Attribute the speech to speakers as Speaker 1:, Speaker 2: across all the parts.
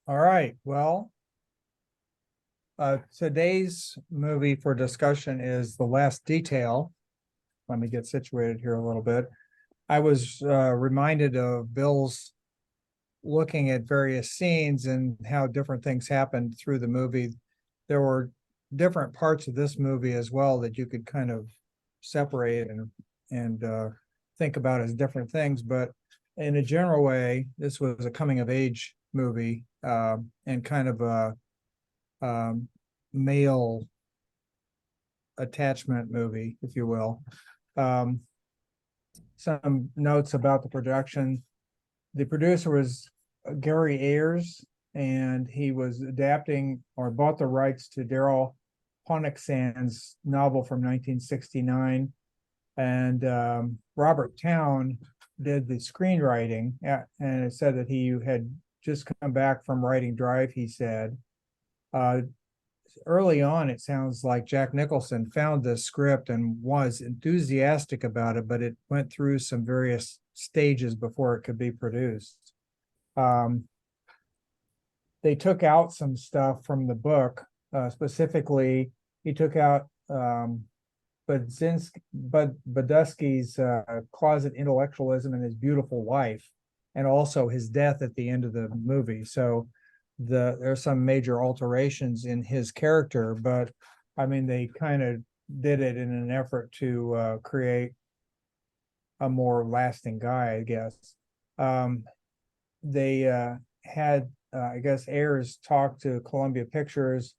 Speaker 1: All right. Well, today's movie for discussion is The Last Detail. Let me get situated here a little bit. I was reminded of Bill's looking at various scenes and how different things happened through the movie. There were different parts of this movie as well that you could kind of separate and think about as different things. But in a general way, this was a coming of age movie and kind of a um, male attachment movie, if you will. Um, some notes about the production. The producer was Gary Ayers, and he was adapting or bought the rights to Daryl Poniksand's novel from 1969. And Robert Town did the screenwriting, and it said that he had just come back from writing Drive, he said. Early on, it sounds like Jack Nicholson found the script and was enthusiastic about it, but it went through some various stages before it could be produced. Um, they took out some stuff from the book. Specifically, he took out Badusky's closet intellectualism and his beautiful wife, and also his death at the end of the movie. So there's some major alterations in his character, but I mean they kind of did it in an effort to create a more lasting guy, I guess. Um, they had, I guess, Ayers talk to Columbia Pictures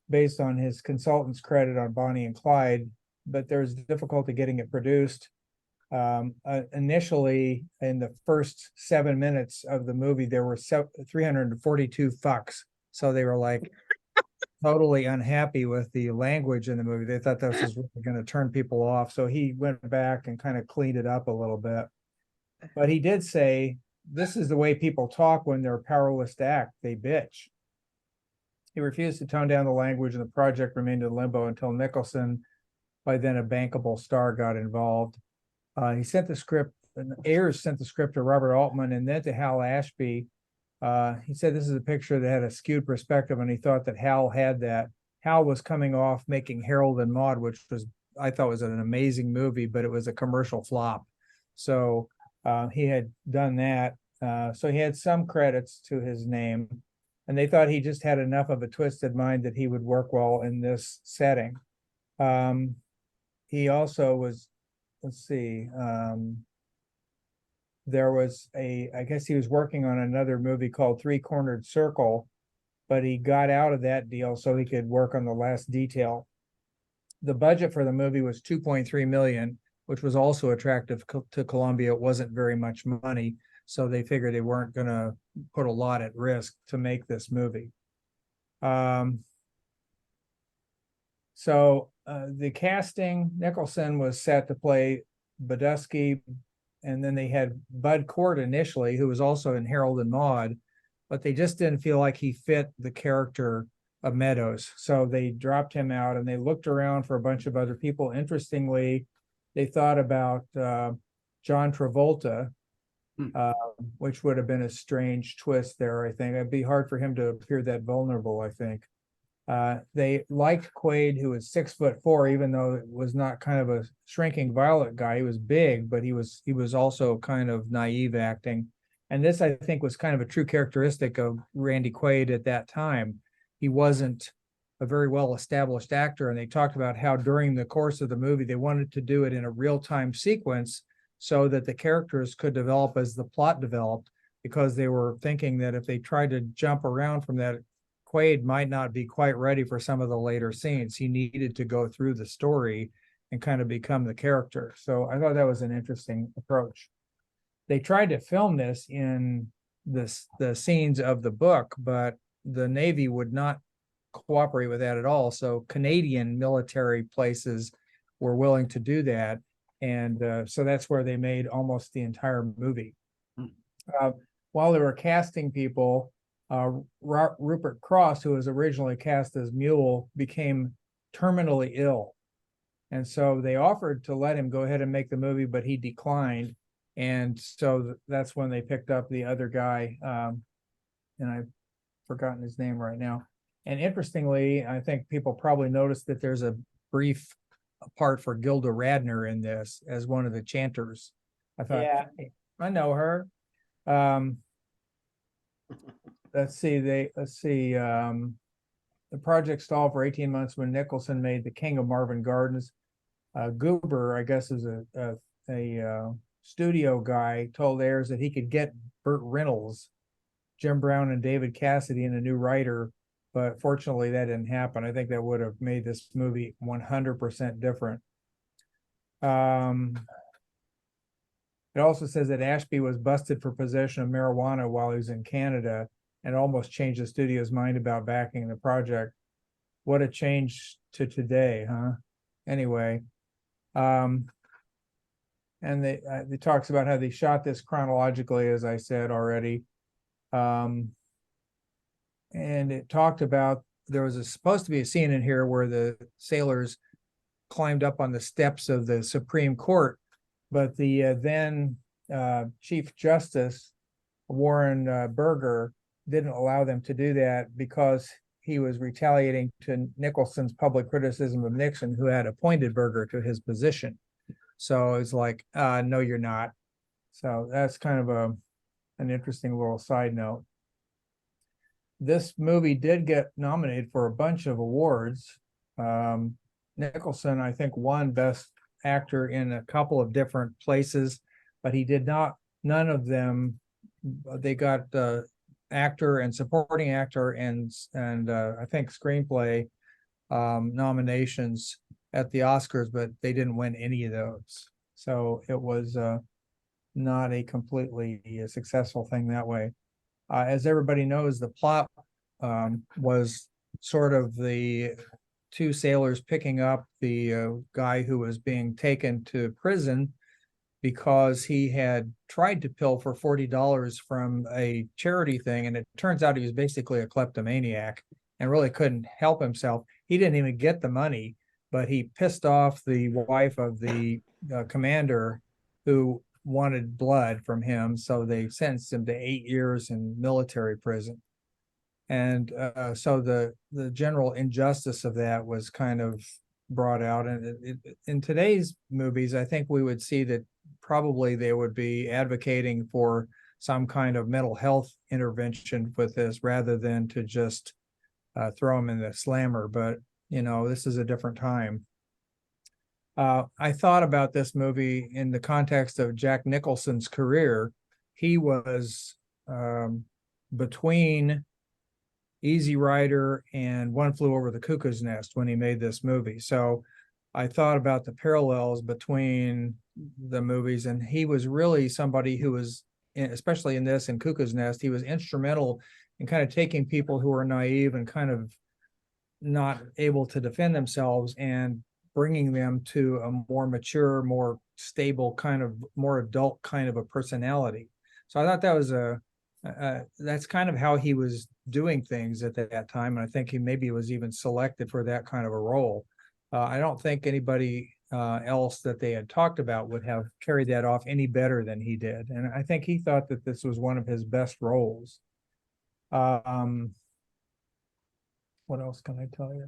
Speaker 1: based on his consultant's credit on Bonnie and Clyde, but there's difficulty getting it produced. Initially, in the first 7 minutes of the movie, there were 342 fucks. So they were like totally unhappy with the language in the movie. They thought this was really going to turn people off. So he went back and kind of cleaned it up a little bit. But he did say, this is the way people talk when they're powerless to act. They bitch. He refused to tone down the language, and the project remained in limbo until Nicholson, by then a bankable star, got involved. He sent the script, and Ayers sent the script to Robert Altman and then to Hal Ashby. He said this is a picture that had a skewed perspective, and he thought that Hal had that. Hal was coming off making Harold and Maude, which was, I thought, was an amazing movie, but it was a commercial flop. So he had done that. So he had some credits to his name, and they thought he just had enough of a twisted mind that he would work well in this setting. He also was, let's see, there was I guess he was working on another movie called Three Cornered Circle, but he got out of that deal so he could work on The Last Detail. The budget for the movie was 2.3 million, which was also attractive to Columbia. It wasn't very much money, so they figured they weren't going to put a lot at risk to make this movie. So the casting, Nicholson was set to play Badusky, and then they had Bud Cort initially, who was also in Harold and Maude, but they just didn't feel like he fit the character of Meadows. So they dropped him out, and they looked around for a bunch of other people. Interestingly, they thought about John Travolta, which would have been a strange twist there, I think. It'd be hard for him to appear that vulnerable, I think. They liked Quaid, who was 6'4", even though it was not kind of a shrinking violet guy. He was big, but he was also kind of naive acting. And this, I think, was kind of a true characteristic of Randy Quaid at that time. He wasn't a very well-established actor, and they talked about how during the course of the movie, they wanted to do it in a real-time sequence so that the characters could develop as the plot developed, because they were thinking that if they tried to jump around from that, Quaid might not be quite ready for some of the later scenes. He needed to go through the story and kind of become the character. So I thought that was an interesting approach. They tried to film this in the scenes of the book, but the Navy would not cooperate with that at all. So Canadian military places were willing to do that. And so that's where they made almost the entire movie. While they were casting people, Rupert Cross, who was originally cast as Mule, became terminally ill. And so they offered to let him go ahead and make the movie, but he declined. And so that's when they picked up the other guy. And forgotten his name right now. And interestingly, I think people probably noticed that there's a brief part for Gilda Radner in this as one of the chanters. I thought,
Speaker 2: Yeah.
Speaker 1: hey, I know her. Let's see. The project stalled for 18 months when Nicholson made The King of Marvin Gardens. Goober, I guess, is a studio guy, told heirs that he could get Burt Reynolds, Jim Brown, and David Cassidy and a new writer, but fortunately that didn't happen. I think that would have made this movie 100% different. It also says that Ashby was busted for possession of marijuana while he was in Canada and almost changed the studio's mind about backing the project. What a change to today, huh? Anyway, and they talks about how they shot this chronologically, as I said already. And it talked about there was supposed to be a scene in here where the sailors climbed up on the steps of the Supreme Court, but the then Chief Justice Warren Burger didn't allow them to do that because he was retaliating to Nicholson's public criticism of Nixon, who had appointed Burger to his position. So it's like, no, you're not. So that's kind of an interesting little side note. This movie did get nominated for a bunch of awards. Nicholson, I think, won Best Actor in a couple of different places, but he did not, none of them, they got actor and supporting actor and I think screenplay nominations at the Oscars, but they didn't win any of those. So it was not a completely successful thing that way. As everybody knows, the plot was sort of the two sailors picking up the guy who was being taken to prison because he had tried to pill for $40 from a charity thing, and it turns out he was basically a kleptomaniac and really couldn't help himself. He didn't even get the money, but he pissed off the wife of the commander who wanted blood from him, so they sentenced him to 8 years in military prison. And so the general injustice of that was kind of brought out. And in today's movies, I think we would see that probably they would be advocating for some kind of mental health intervention with this rather than to just throw him in the slammer. But, you know, this is a different time. I thought about this movie in the context of Jack Nicholson's career. He was between Easy Rider and One Flew Over the Cuckoo's Nest when he made this movie. So I thought about the parallels between the movies, and he was really somebody who was, especially in this and Cuckoo's Nest, he was instrumental in kind of taking people who were naive and kind of not able to defend themselves and bringing them to a more mature, more stable, kind of more adult kind of a personality. So I thought that was that's kind of how he was doing things at that time. And I think he maybe was even selected for that kind of a role. I don't think anybody else that they had talked about would have carried that off any better than he did. And I think he thought that this was one of his best roles. What else can I tell you?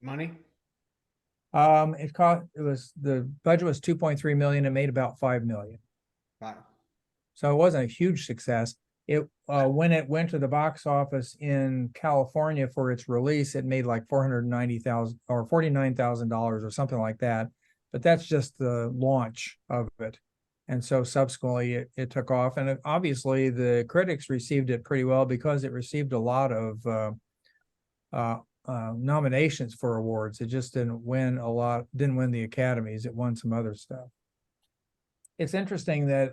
Speaker 2: Money?
Speaker 1: The budget was 2.3 million. It made about 5 million.
Speaker 2: Wow.
Speaker 1: So it wasn't a huge success. It when it went to the box office in California for its release, it made like $490,000 or $49,000 or something like that. But that's just the launch of it. And so subsequently it took off. And obviously the critics received it pretty well because it received a lot of nominations for awards. It just didn't win the Academies. It won some other stuff. It's interesting that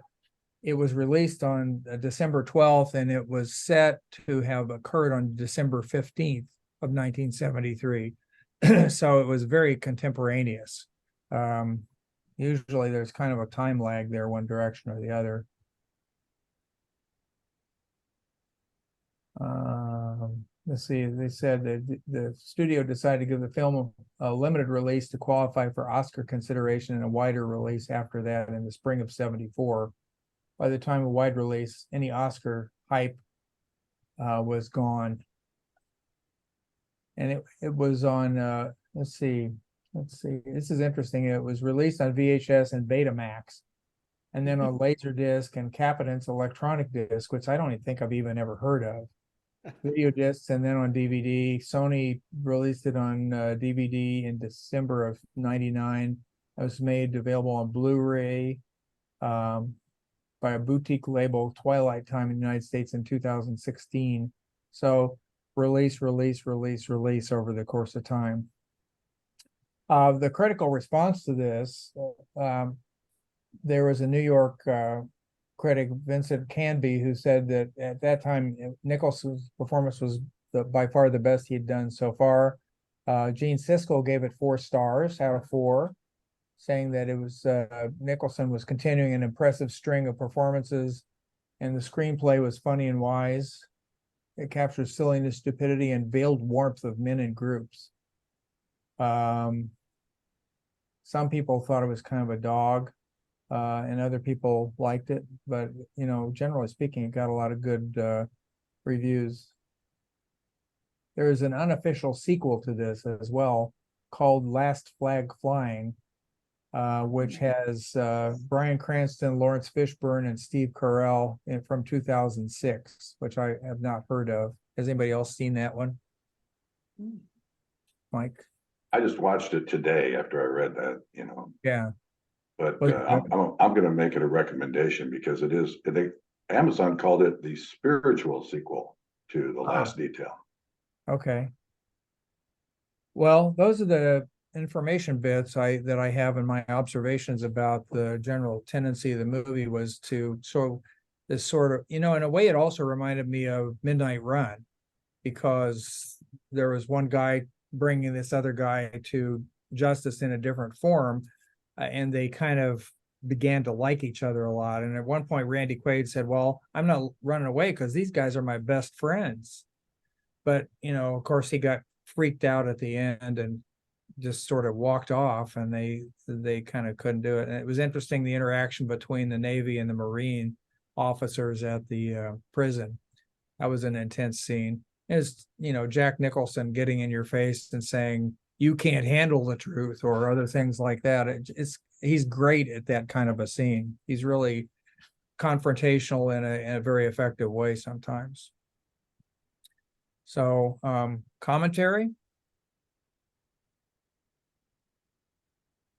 Speaker 1: it was released on December 12th, and it was set to have occurred on December 15th of 1973. So it was very contemporaneous. Usually there's kind of a time lag there, one direction or the other. Let's see, they said that the studio decided to give the film a limited release to qualify for Oscar consideration and a wider release after that in the spring of '74. by the time of wide release, any Oscar hype was gone. And it was on, let's see, this is interesting. It was released on VHS and Betamax, and then on Laserdisc and Capitance electronic disc, which I don't even think I've even ever heard of. Video discs, and then on DVD. Sony released it on DVD in December of '99. It was made available on Blu-ray by a boutique label, Twilight Time, in the United States in 2016. So release over the course of time. The critical response to this, there was a New York critic, Vincent Canby, who said that at that time Nicholson's performance was by far the best he had done so far. Gene Siskel gave it 4 stars out of 4, saying that it was Nicholson was continuing an impressive string of performances, and the screenplay was funny and wise. It captures silliness, stupidity, and veiled warmth of men in groups. Some people thought it was kind of a dog. And other people liked it, but generally speaking, it got a lot of good reviews. There is an unofficial sequel to this as well, called Last Flag Flying, which has Bryan Cranston, Lawrence Fishburne, and Steve Carell from 2006, which I have not heard of. Has anybody else seen that one? Mike?
Speaker 3: I just watched it today after I read that,
Speaker 1: Yeah.
Speaker 3: But I'm going to make it a recommendation because Amazon called it the spiritual sequel to The Last Detail.
Speaker 1: Okay. Well, those are the information bits that I have in my observations about the general tendency of the movie was to this sort of, in a way, it also reminded me of Midnight Run, because there was one guy bringing this other guy to justice in a different form. And they kind of began to like each other a lot. And at one point, Randy Quaid said, well, I'm not running away because these guys are my best friends. But, of course, he got freaked out at the end and just sort of walked off, and they kind of couldn't do it. And it was interesting, the interaction between the Navy and the Marine officers at the prison. That was an intense scene. It's, Jack Nicholson getting in your face and saying, you can't handle the truth, or other things like that. He's great at that kind of a scene. He's really confrontational in a very effective way sometimes. So, commentary?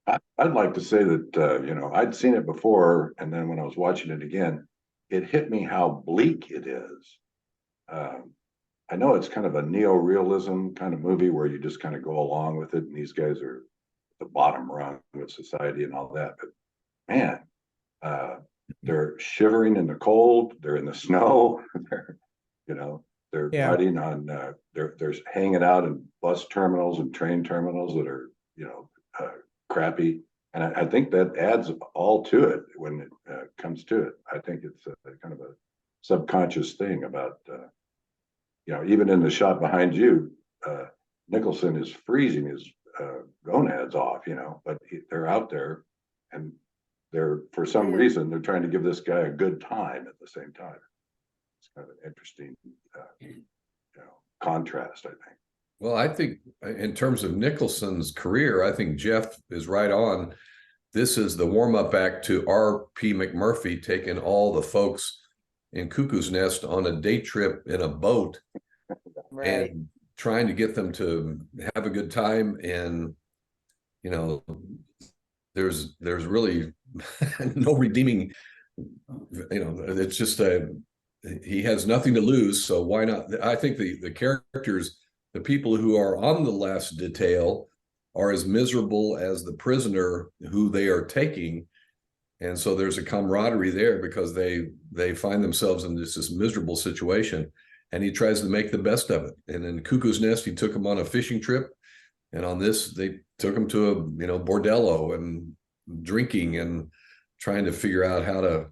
Speaker 3: I'd like to say that, I'd seen it before, and then when I was watching it again, it hit me how bleak it is. I know it's kind of a neo-realism kind of movie where you just kind of go along with it, and these guys are the bottom rung of society and all that. But man, they're shivering in the cold. They're in the snow. They're riding on. They're hanging out in bus terminals and train terminals that are crappy. And I think that adds all to it when it comes to it. I think it's kind of a subconscious thing about. Even in the shot behind you, Nicholson is freezing his gonads off, but they're out there, and for some reason, they're trying to give this guy a good time at the same time. It's kind of an interesting, contrast, I think.
Speaker 4: Well, I think in terms of Nicholson's career, I think Jeff is right on. This is the warm-up act to R.P. McMurphy taking all the folks in Cuckoo's Nest on a day trip in a boat, right, and trying to get them to have a good time. And there's really no redeeming. It's just he has nothing to lose, so why not? I think the characters, the people who are on the last detail, are as miserable as the prisoner who they are taking. And so there's a camaraderie there because they find themselves in this miserable situation, and he tries to make the best of it. And in Cuckoo's Nest, he took him on a fishing trip, and on this, they took him to a bordello and drinking and trying to figure out how to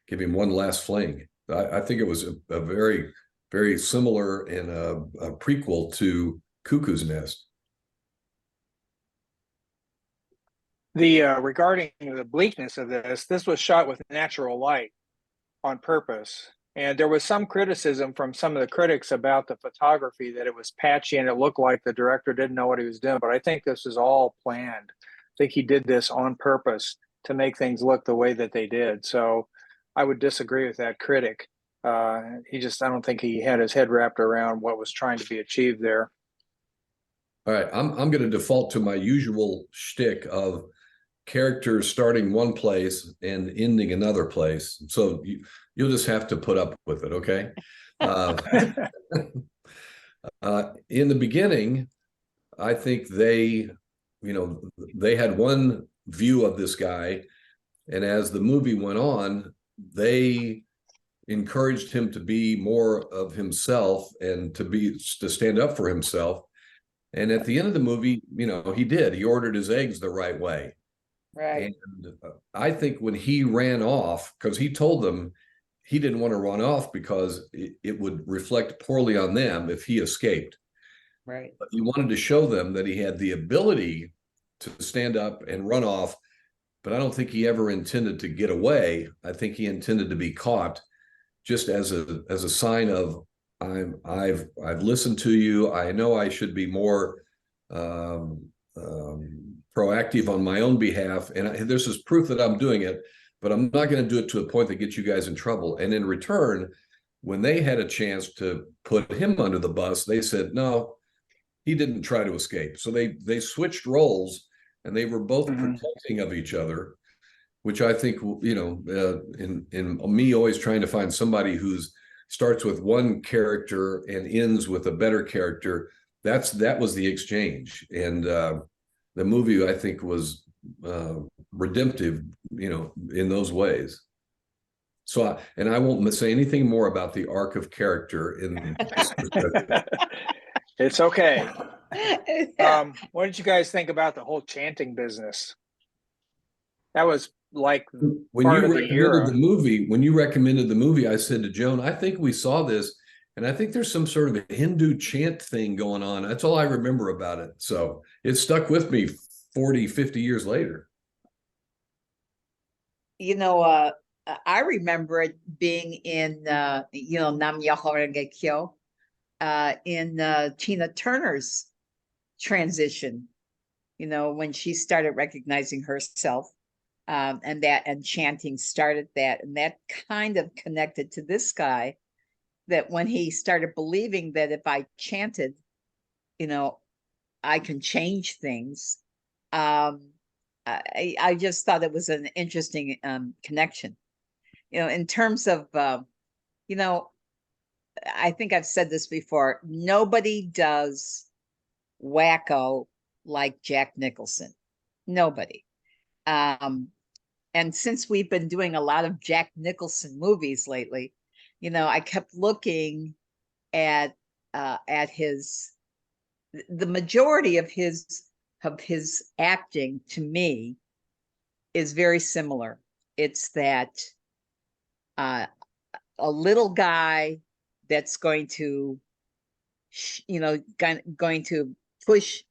Speaker 4: give him one last fling. I think it was a very, very similar and a prequel to Cuckoo's Nest.
Speaker 5: The regarding the bleakness of this was shot with natural light on purpose. And there was some criticism from some of the critics about the photography, that it was patchy and it looked like the director didn't know what he was doing. But I think this is all planned. I think he did this on purpose to make things look the way that they did. So I would disagree with that critic. I don't think he had his head wrapped around what was trying to be achieved there.
Speaker 4: All right, I'm going to default to my usual shtick of characters starting one place and ending another place. So you'll just have to put up with it, okay? In the beginning, I think they had one view of this guy, and as the movie went on, they encouraged him to be more of himself and to stand up for himself. And at the end of the movie, he did. He ordered his eggs the right way.
Speaker 6: Right.
Speaker 4: And I think when he ran off, because he told them he didn't want to run off because it would reflect poorly on them if he escaped.
Speaker 6: Right.
Speaker 4: But he wanted to show them that he had the ability to stand up and run off. But I don't think he ever intended to get away. I think he intended to be caught, just as a sign of I've listened to you. I know I should be more proactive on my own behalf, and this is proof that I'm doing it, but I'm not going to do it to a point that gets you guys in trouble. And in return, when they had a chance to put him under the bus, they said, no, he didn't try to escape. So they switched roles, and they were both protecting of each other, which I think, in me always trying to find somebody who's starts with one character and ends with a better character. That was the exchange. And the movie, I think, was redemptive, in those ways. So, and I won't say anything more about the arc of character in this.
Speaker 5: It's okay. What did you guys think about the whole chanting business? That was like
Speaker 4: when
Speaker 5: part
Speaker 4: you
Speaker 5: of the
Speaker 4: recommended
Speaker 5: era.
Speaker 4: the movie, when you recommended the movie, I said to Joan, I think we saw this, and I think there's some sort of a Hindu chant thing going on. That's all I remember about it. So it stuck with me 40, 50 years later.
Speaker 6: I remember it being in, Nam Myoho Kyo, in Tina Turner's transition, when she started recognizing herself, and chanting started that, and that kind of connected to this guy, that when he started believing that if I chanted, I can change things. I just thought it was an interesting connection, in terms of, I think I've said this before, nobody does wacko like Jack Nicholson. Nobody. And since we've been doing a lot of Jack Nicholson movies lately, I kept looking at the majority of his acting, to me, is very similar. It's that a little guy that's going to push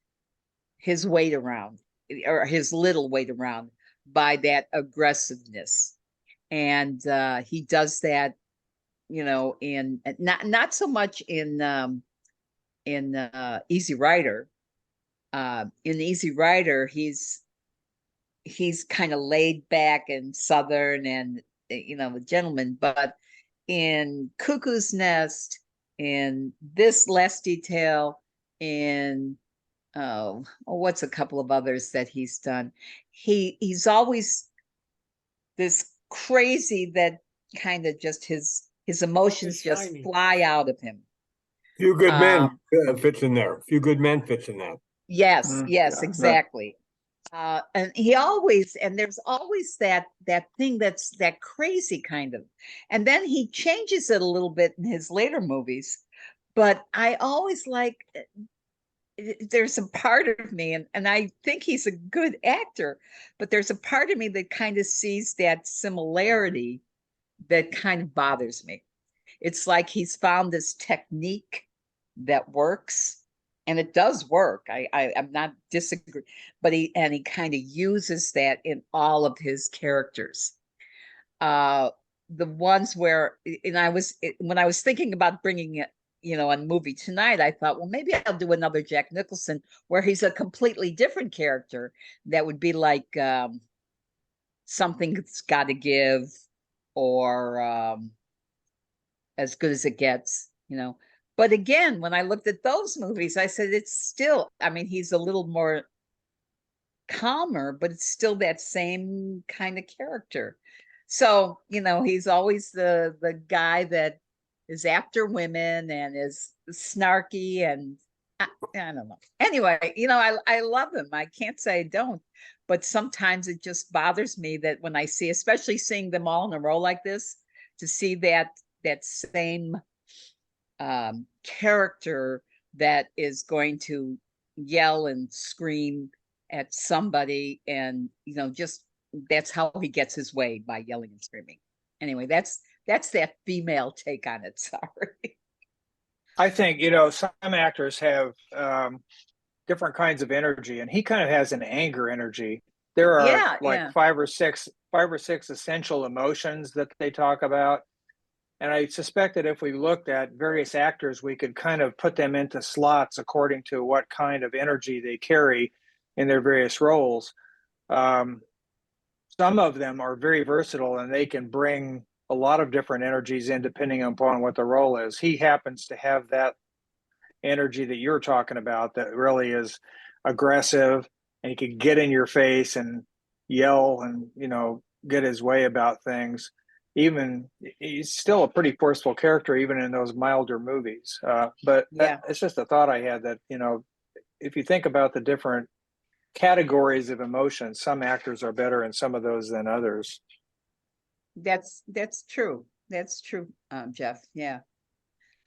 Speaker 6: his weight around, or his little weight around, by that aggressiveness. And he does that, in not so much in Easy Rider. In Easy Rider, he's kind of laid back and Southern and, a gentleman. But in Cuckoo's Nest, in this Last Detail, in what's a couple of others that he's done, he's always this crazy, that kind of just his emotions just fly out of him.
Speaker 7: Few Good Men fits in there. Few Good Men fits in that.
Speaker 6: Yes,
Speaker 5: Yeah.
Speaker 6: exactly. And there's always that thing that's that crazy kind of, and then he changes it a little bit in his later movies. But I always there's a part of me, and I think he's a good actor, but there's a part of me that kind of sees that similarity that kind of bothers me. It's like he's found this technique that works, and it does work. I'm not disagree, but he kind of uses that in all of his characters. The ones where, and when I was thinking about bringing it, a movie tonight, I thought, well, maybe I'll do another Jack Nicholson where he's a completely different character. That would be like Something's Got to Give, or As Good as It Gets, But again, when I looked at those movies, I said it's still, I mean, he's a little more calmer, but it's still that same kind of character. So, he's always the guy that is after women and is snarky, and I don't know. Anyway, I love him. I can't say I don't, but sometimes it just bothers me that when I see, especially seeing them all in a row like this, to see that same character that is going to yell and scream at somebody, and just that's how he gets his way, by yelling and screaming. Anyway, that's that female take on it. Sorry.
Speaker 5: I think, some actors have different kinds of energy, and he kind of has an anger energy. There are five or six essential emotions that they talk about. And I suspect that if we looked at various actors, we could kind of put them into slots according to what kind of energy they carry in their various roles. Some of them are very versatile, and they can bring a lot of different energies in depending upon what the role is. He happens to have that energy that you're talking about that really is aggressive, and he can get in your face and yell and, get his way about things. Even he's still a pretty forceful character, even in those milder movies. But it's just a thought I had that, if you think about the different categories of emotions, some actors are better in some of those than others.
Speaker 6: That's true. That's true, Jeff. Yeah,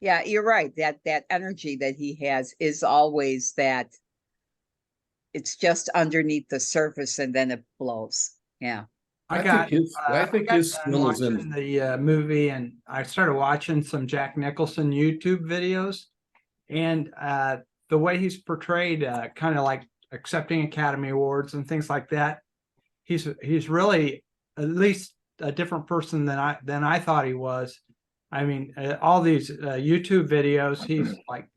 Speaker 6: you're right. That energy that he has is always that. It's just underneath the surface, and then it blows. Yeah.
Speaker 4: I think his skill is in
Speaker 8: the movie, and I started watching some Jack Nicholson YouTube videos, and the way he's portrayed, kind of like accepting Academy Awards and things like that. He's really at least a different person than I thought he was. I mean, all these YouTube videos, he's like,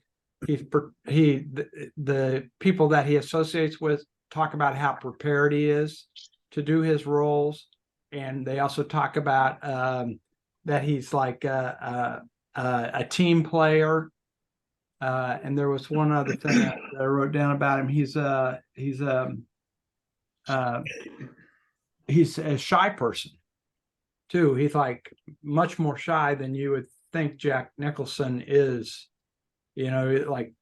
Speaker 8: the people that he associates with talk about how prepared he is to do his roles, and they also talk about that he's like a team player. And there was one other thing that I wrote down about him. He's a shy person too. He's like much more shy than you would think Jack Nicholson is. Like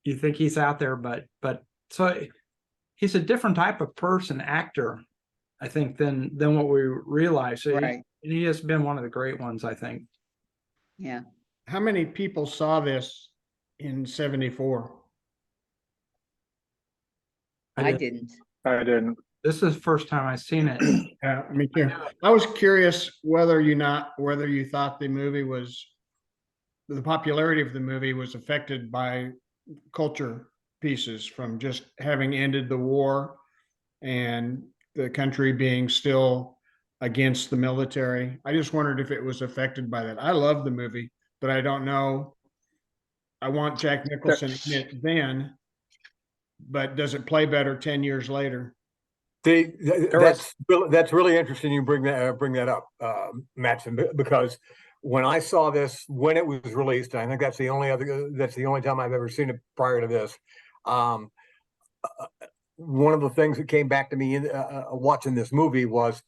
Speaker 8: you think he's out there, but so he's a different type of actor, I think, than what we realize. So
Speaker 6: right.
Speaker 8: He has been one of the great ones, I think.
Speaker 6: Yeah.
Speaker 2: How many people saw this in 74?
Speaker 6: I didn't.
Speaker 5: I didn't.
Speaker 8: This is the first time I've seen it.
Speaker 2: Yeah, me too. I was curious whether you thought the popularity of the movie was affected by culture pieces from just having ended the war and the country being still against the military. I just wondered if it was affected by that. I love the movie, but I don't know. I want Jack Nicholson in it then, but does it play better 10 years later?
Speaker 7: That's really interesting. You bring that up, Matson, because when I saw this when it was released, and I think that's the only time I've ever seen it prior to this. One of the things that came back to me in watching this movie was,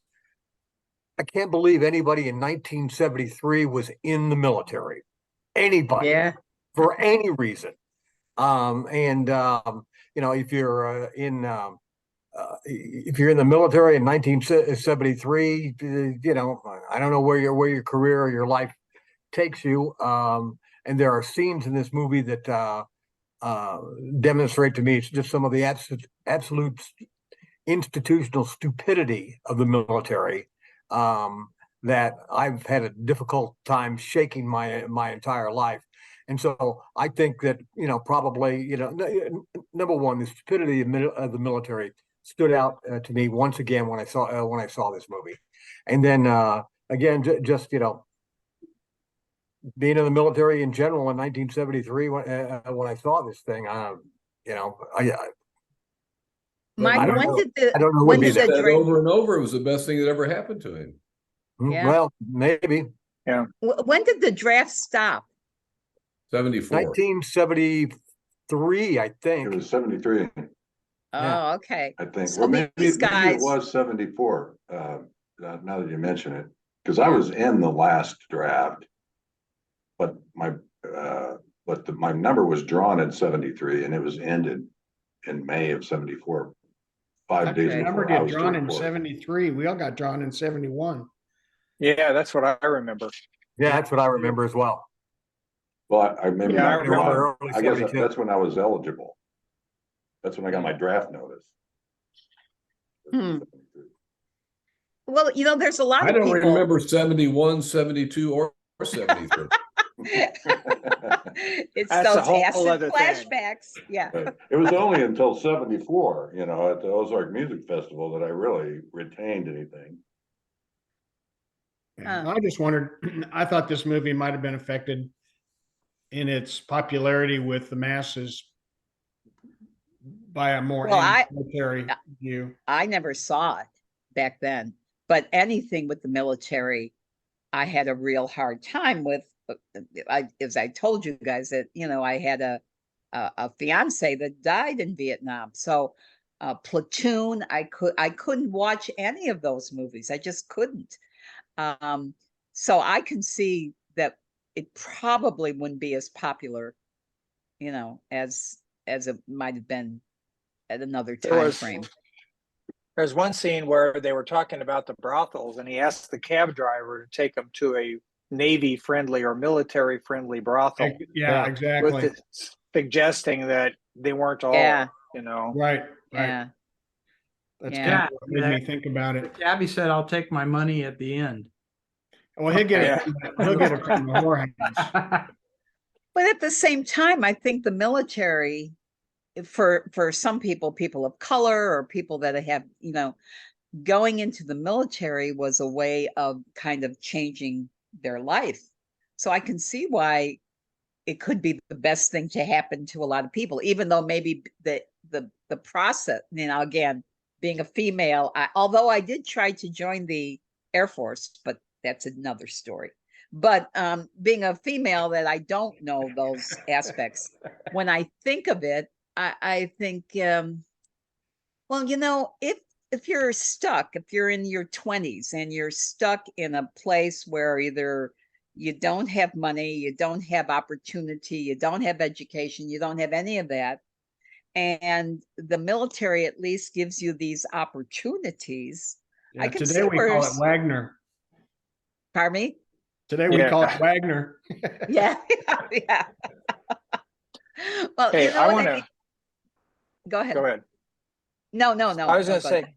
Speaker 7: I can't believe anybody in 1973 was in the military. Anybody, for any reason. If you're in the military in 1973, I don't know where your career or your life takes you. And there are scenes in this movie that demonstrate to me just some of the absolute institutional stupidity of the military that I've had a difficult time shaking my entire life. And so I think that, probably, number one, the stupidity of the military stood out to me once again when I saw this movie. And then again, just, being in the military in general in 1973 when I saw this thing, I
Speaker 6: Mike,
Speaker 7: don't
Speaker 6: when
Speaker 7: know.
Speaker 6: did the
Speaker 7: I don't know
Speaker 6: when
Speaker 7: what
Speaker 6: did
Speaker 7: be
Speaker 6: the
Speaker 7: that.
Speaker 4: Said
Speaker 6: draft
Speaker 4: over and over, it was the best thing that ever happened to him.
Speaker 6: Yeah.
Speaker 7: Well, maybe
Speaker 6: when did the draft stop?
Speaker 4: 74.
Speaker 7: 1973, I
Speaker 3: It
Speaker 7: think.
Speaker 3: was 73,
Speaker 6: Oh, okay.
Speaker 3: I think.
Speaker 6: So
Speaker 3: Or maybe
Speaker 6: these
Speaker 3: it
Speaker 6: guys,
Speaker 3: was 74, now that you mention it. Because I was in the last draft, but my number was drawn in 73 and it was ended in May of 74, 5 days
Speaker 6: Okay.
Speaker 2: Never
Speaker 3: before I
Speaker 2: get
Speaker 3: was to
Speaker 2: drawn in
Speaker 3: report.
Speaker 2: 73. We all got drawn in 71.
Speaker 5: Yeah, that's what I remember.
Speaker 7: Yeah, that's what I remember as well.
Speaker 3: Well, I maybe
Speaker 5: Yeah, I
Speaker 3: not
Speaker 5: remember
Speaker 3: drawn.
Speaker 7: early
Speaker 3: I guess
Speaker 7: 72.
Speaker 3: that's when I was eligible. That's when I got my draft notice.
Speaker 6: Hmm. well, there's a lot
Speaker 4: I
Speaker 6: of
Speaker 4: don't
Speaker 6: people.
Speaker 4: remember 71, 72, or 73.
Speaker 6: It's
Speaker 5: That's a
Speaker 6: those
Speaker 5: whole
Speaker 6: acid
Speaker 5: other thing.
Speaker 6: flashbacks. Yeah.
Speaker 3: But it was only until 74, at the Ozark Music Festival that I really retained anything.
Speaker 2: Yeah. I just wondered, I thought this movie might have been affected in its popularity with the masses by a more
Speaker 6: Well,
Speaker 2: military view.
Speaker 6: I never saw it back then, but anything with the military, I had a real hard time with. As I told you guys that, I had a fiance that died in Vietnam. So Platoon, I couldn't watch any of those movies. I just couldn't. So I can see that it probably wouldn't be as popular, as it might have been at another time frame.
Speaker 5: There's one scene where they were talking about the brothels, and he asked the cab driver to take him to a Navy friendly or military friendly brothel.
Speaker 2: Yeah, exactly.
Speaker 5: Suggesting that they weren't all,
Speaker 6: Yeah.
Speaker 2: Right.
Speaker 6: Yeah.
Speaker 2: That's
Speaker 6: Yeah.
Speaker 2: kind of what made me think about it.
Speaker 8: Gabby said, "I'll take my money at the end."
Speaker 2: Well, he'll get it. He'll get it from the whorehouse.
Speaker 6: But at the same time, I think the military, for some people of color or people that have, going into the military was a way of kind of changing their life. So I can see why it could be the best thing to happen to a lot of people, even though maybe the process, again, being a female, although I did try to join the Air Force, but that's another story. But being a female, that I don't know those aspects. When I think of it, I think, well, if you're stuck, if you're in your 20s and you're stuck in a place where either you don't have money, you don't have opportunity, you don't have education, you don't have any of that, and the military at least gives you these opportunities.
Speaker 2: Yeah,
Speaker 6: I can
Speaker 2: today
Speaker 6: see
Speaker 2: we call it Wagner.
Speaker 6: Pardon me?
Speaker 2: Today we call it Wagner.
Speaker 6: Yeah. Yeah. Well,
Speaker 5: Hey, I want to
Speaker 6: go ahead.
Speaker 5: go ahead.
Speaker 6: No.
Speaker 5: I was going to
Speaker 6: go
Speaker 5: say,
Speaker 6: ahead.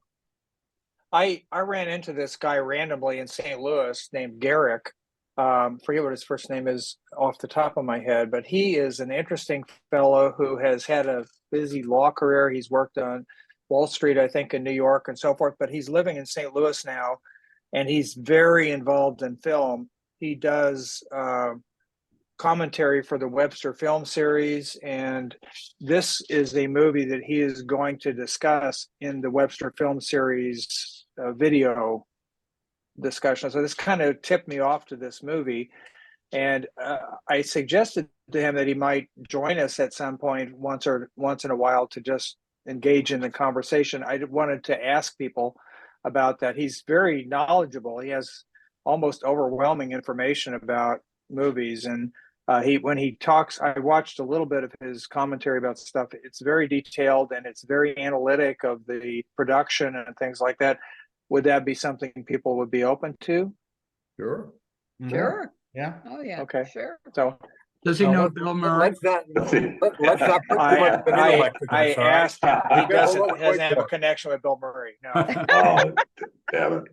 Speaker 5: I ran into this guy randomly in St. Louis named Garrick. Forget what his first name is off the top of my head, but he is an interesting fellow who has had a busy law career. He's worked on Wall Street, I think, in New York and so forth, but he's living in St. Louis now, and he's very involved in film. He does commentary for the Webster film series, and this is a movie that he is going to discuss in the Webster film series video discussion. So this kind of tipped me off to this movie, and I suggested to him that he might join us at some point once in a while to just engage in the conversation. I wanted to ask people about that. He's very knowledgeable. He has almost overwhelming information about movies, and when he talks, I watched a little bit of his commentary about stuff. It's very detailed and it's very analytic of the production and things like that. Would that be something people would be open to?
Speaker 4: Sure.
Speaker 6: Sure.
Speaker 2: Yeah.
Speaker 6: Oh yeah.
Speaker 5: Okay.
Speaker 6: Sure.
Speaker 5: So
Speaker 8: Does he know Bill Murray?
Speaker 7: Let's not put too
Speaker 5: I
Speaker 7: much vanilla into
Speaker 5: I
Speaker 7: this, all right?
Speaker 5: asked him. He
Speaker 7: Hold
Speaker 5: doesn't
Speaker 7: on, wait,
Speaker 5: have a connection with Bill Murray. No.
Speaker 3: Oh, damn it.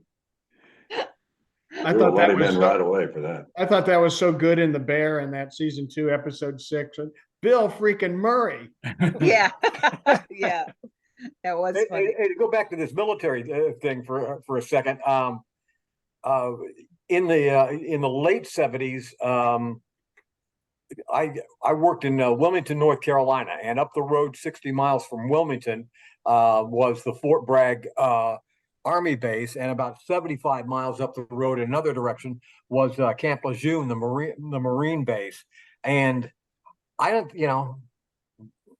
Speaker 2: I
Speaker 3: We will
Speaker 2: thought
Speaker 3: let
Speaker 2: that
Speaker 3: him
Speaker 2: was
Speaker 3: in right away for that.
Speaker 2: I thought that was so good in The Bear in that season 2, episode 6. Bill freaking Murray.
Speaker 6: Yeah, yeah, that was
Speaker 7: Hey,
Speaker 6: funny.
Speaker 7: to go back to this military thing for a second, uh, in the late '70s, I worked in Wilmington, North Carolina, and up the road 60 miles from Wilmington was the Fort Bragg Army base, and about 75 miles up the road in another direction was Camp Lejeune, the Marine base. And I don't,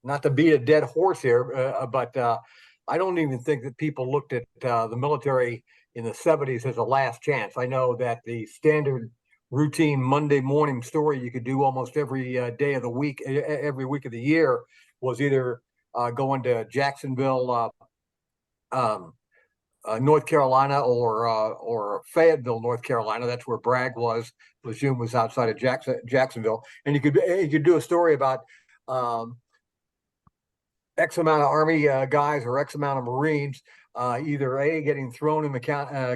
Speaker 7: not to beat a dead horse here, but I don't even think that people looked at the military in the '70s as a last chance. I know that the standard routine Monday morning story you could do almost every day of the week, every week of the year, was either going to Jacksonville, North Carolina, or Fayetteville, North Carolina. That's where Bragg was. Lejeune was outside of Jacksonville, and you could do a story about X amount of Army guys or X amount of Marines, either getting thrown in the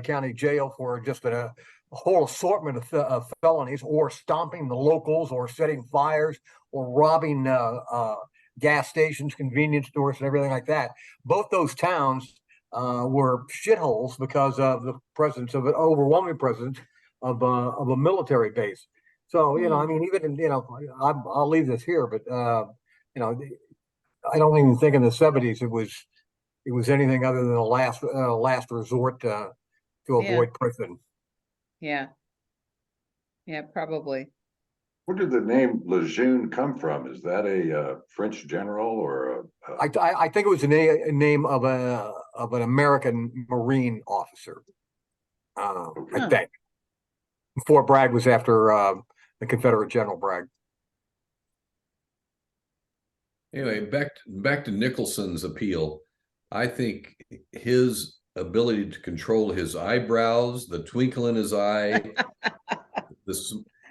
Speaker 7: county jail for just a whole assortment of felonies, or stomping the locals, or setting fires, or robbing gas stations, convenience stores, and everything like that. Both those towns were shitholes because of the presence of an overwhelming presence of a military base. So, I mean, even I'll leave this here, but I don't even think in the '70s it was anything other than a last resort to avoid prison.
Speaker 6: Yeah, yeah, probably.
Speaker 3: Where did the name Lejeune come from? Is that a French general or
Speaker 7: I think it was a name of an American Marine officer. I think Fort Bragg was after the Confederate General Bragg.
Speaker 4: Anyway, back to Nicholson's appeal. I think his ability to control his eyebrows, the twinkle in his eye,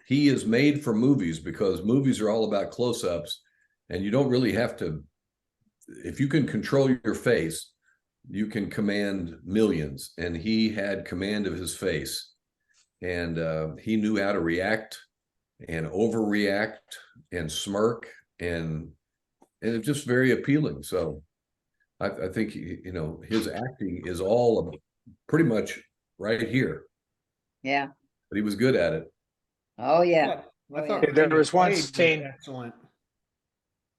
Speaker 4: he is made for movies, because movies are all about close-ups, and you don't really have to. If you can control your face, you can command millions, and he had command of his face, and he knew how to react and overreact and smirk, and it's just very appealing. So I think his acting is all pretty much right here,
Speaker 6: Yeah.
Speaker 4: but he was good at it.
Speaker 6: Oh yeah.
Speaker 2: I
Speaker 6: Oh,
Speaker 2: thought
Speaker 6: yeah.
Speaker 5: There was one
Speaker 2: Quaid was
Speaker 5: scene-
Speaker 2: excellent.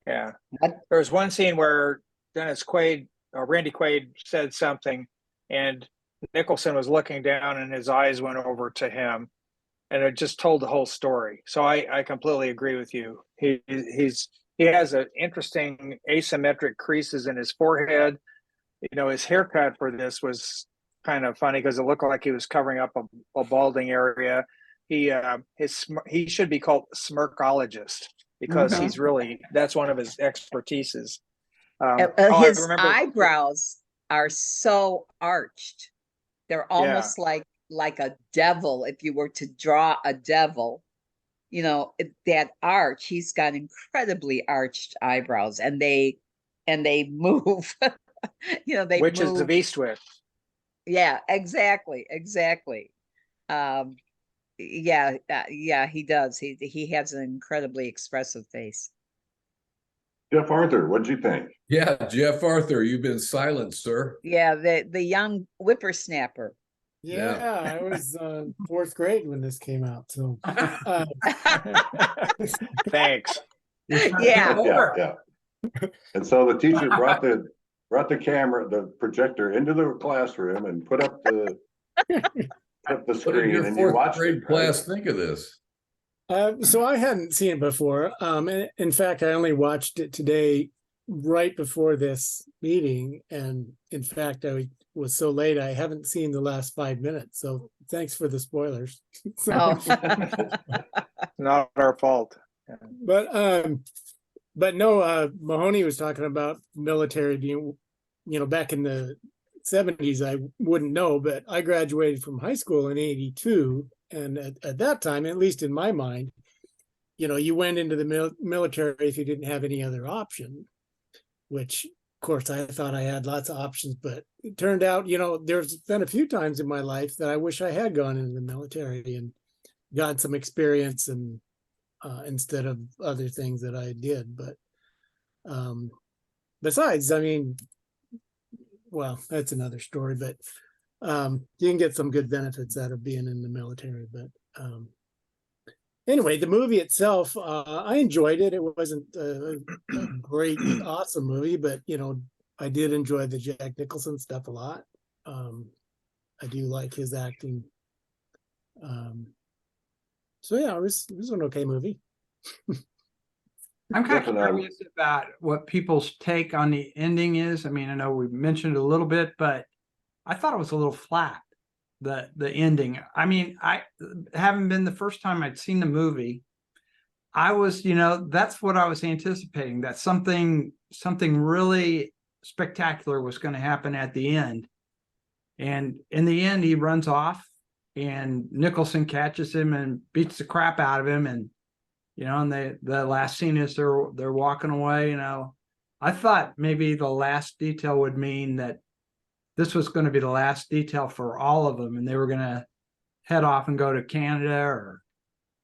Speaker 5: Yeah.
Speaker 6: What?
Speaker 5: There was one scene where Dennis Quaid or Randy Quaid said something, and Nicholson was looking down and his eyes went over to him, and it just told the whole story. So I completely agree with you. He has an interesting asymmetric creases in his forehead. His haircut for this was kind of funny because it looked like he was covering up a balding area. He should be called smirkologist, because that's one of his expertises.
Speaker 6: His
Speaker 5: I remember,
Speaker 6: eyebrows are so arched. They're almost like a devil. If you were to draw a devil, that arch, he's got incredibly arched eyebrows, and they move. They
Speaker 5: Witches
Speaker 6: move.
Speaker 5: of Eastwick.
Speaker 6: Yeah, exactly. Yeah, he does. He has an incredibly expressive face.
Speaker 3: Jeff Arthur? What'd you think?
Speaker 4: Yeah, Jeff Arthur, you've been silent, sir.
Speaker 6: Yeah, the young whippersnapper.
Speaker 9: Yeah, I was 4th grade when this came out. So
Speaker 5: Thanks.
Speaker 6: Yeah.
Speaker 3: Yeah. And so the teacher brought the camera, the projector into the classroom and put up the
Speaker 4: What did
Speaker 3: screen,
Speaker 4: your
Speaker 3: and you
Speaker 4: fourth
Speaker 3: watched
Speaker 4: grade
Speaker 3: it, right?
Speaker 4: class think of this?
Speaker 9: so I hadn't seen it before. And in fact, I only watched it today right before this meeting. And in fact, I was so late, I haven't seen the last 5 minutes. So thanks for the spoilers.
Speaker 6: Oh.
Speaker 5: Not our fault.
Speaker 9: But no, Mahoney was talking about military being, back in the '70s, I wouldn't know, but I graduated from high school in '82. And at that time, at least in my mind, you went into the military if you didn't have any other option, which course, I thought I had lots of options, but it turned out, you know, there's been a few times in my life that I wish I had gone into the military and gotten some experience and instead of other things that I did. But besides, I mean, well, that's another story, but you can get some good benefits out of being in the military. But anyway, the movie itself, I enjoyed it. It wasn't a great, awesome movie, but you know, I did enjoy the Jack Nicholson stuff a lot. I do like his acting. So yeah, it was an okay movie.
Speaker 8: I'm kind of
Speaker 3: Definitely.
Speaker 8: curious about what people's take on the ending is. I mean, I know we mentioned it a little bit, but I thought it was a little flat, the ending. I mean, I haven't been the first time I'd seen the movie. I was, you know, that's what I was anticipating, that something really spectacular was going to happen at the end. And in the end, he runs off and Nicholson catches him and beats the crap out of him. And, you know, and the last scene is they're walking away, you know. I thought maybe the last detail would mean that this was going to be the last detail for all of them. And they were going to head off and go to Canada, or,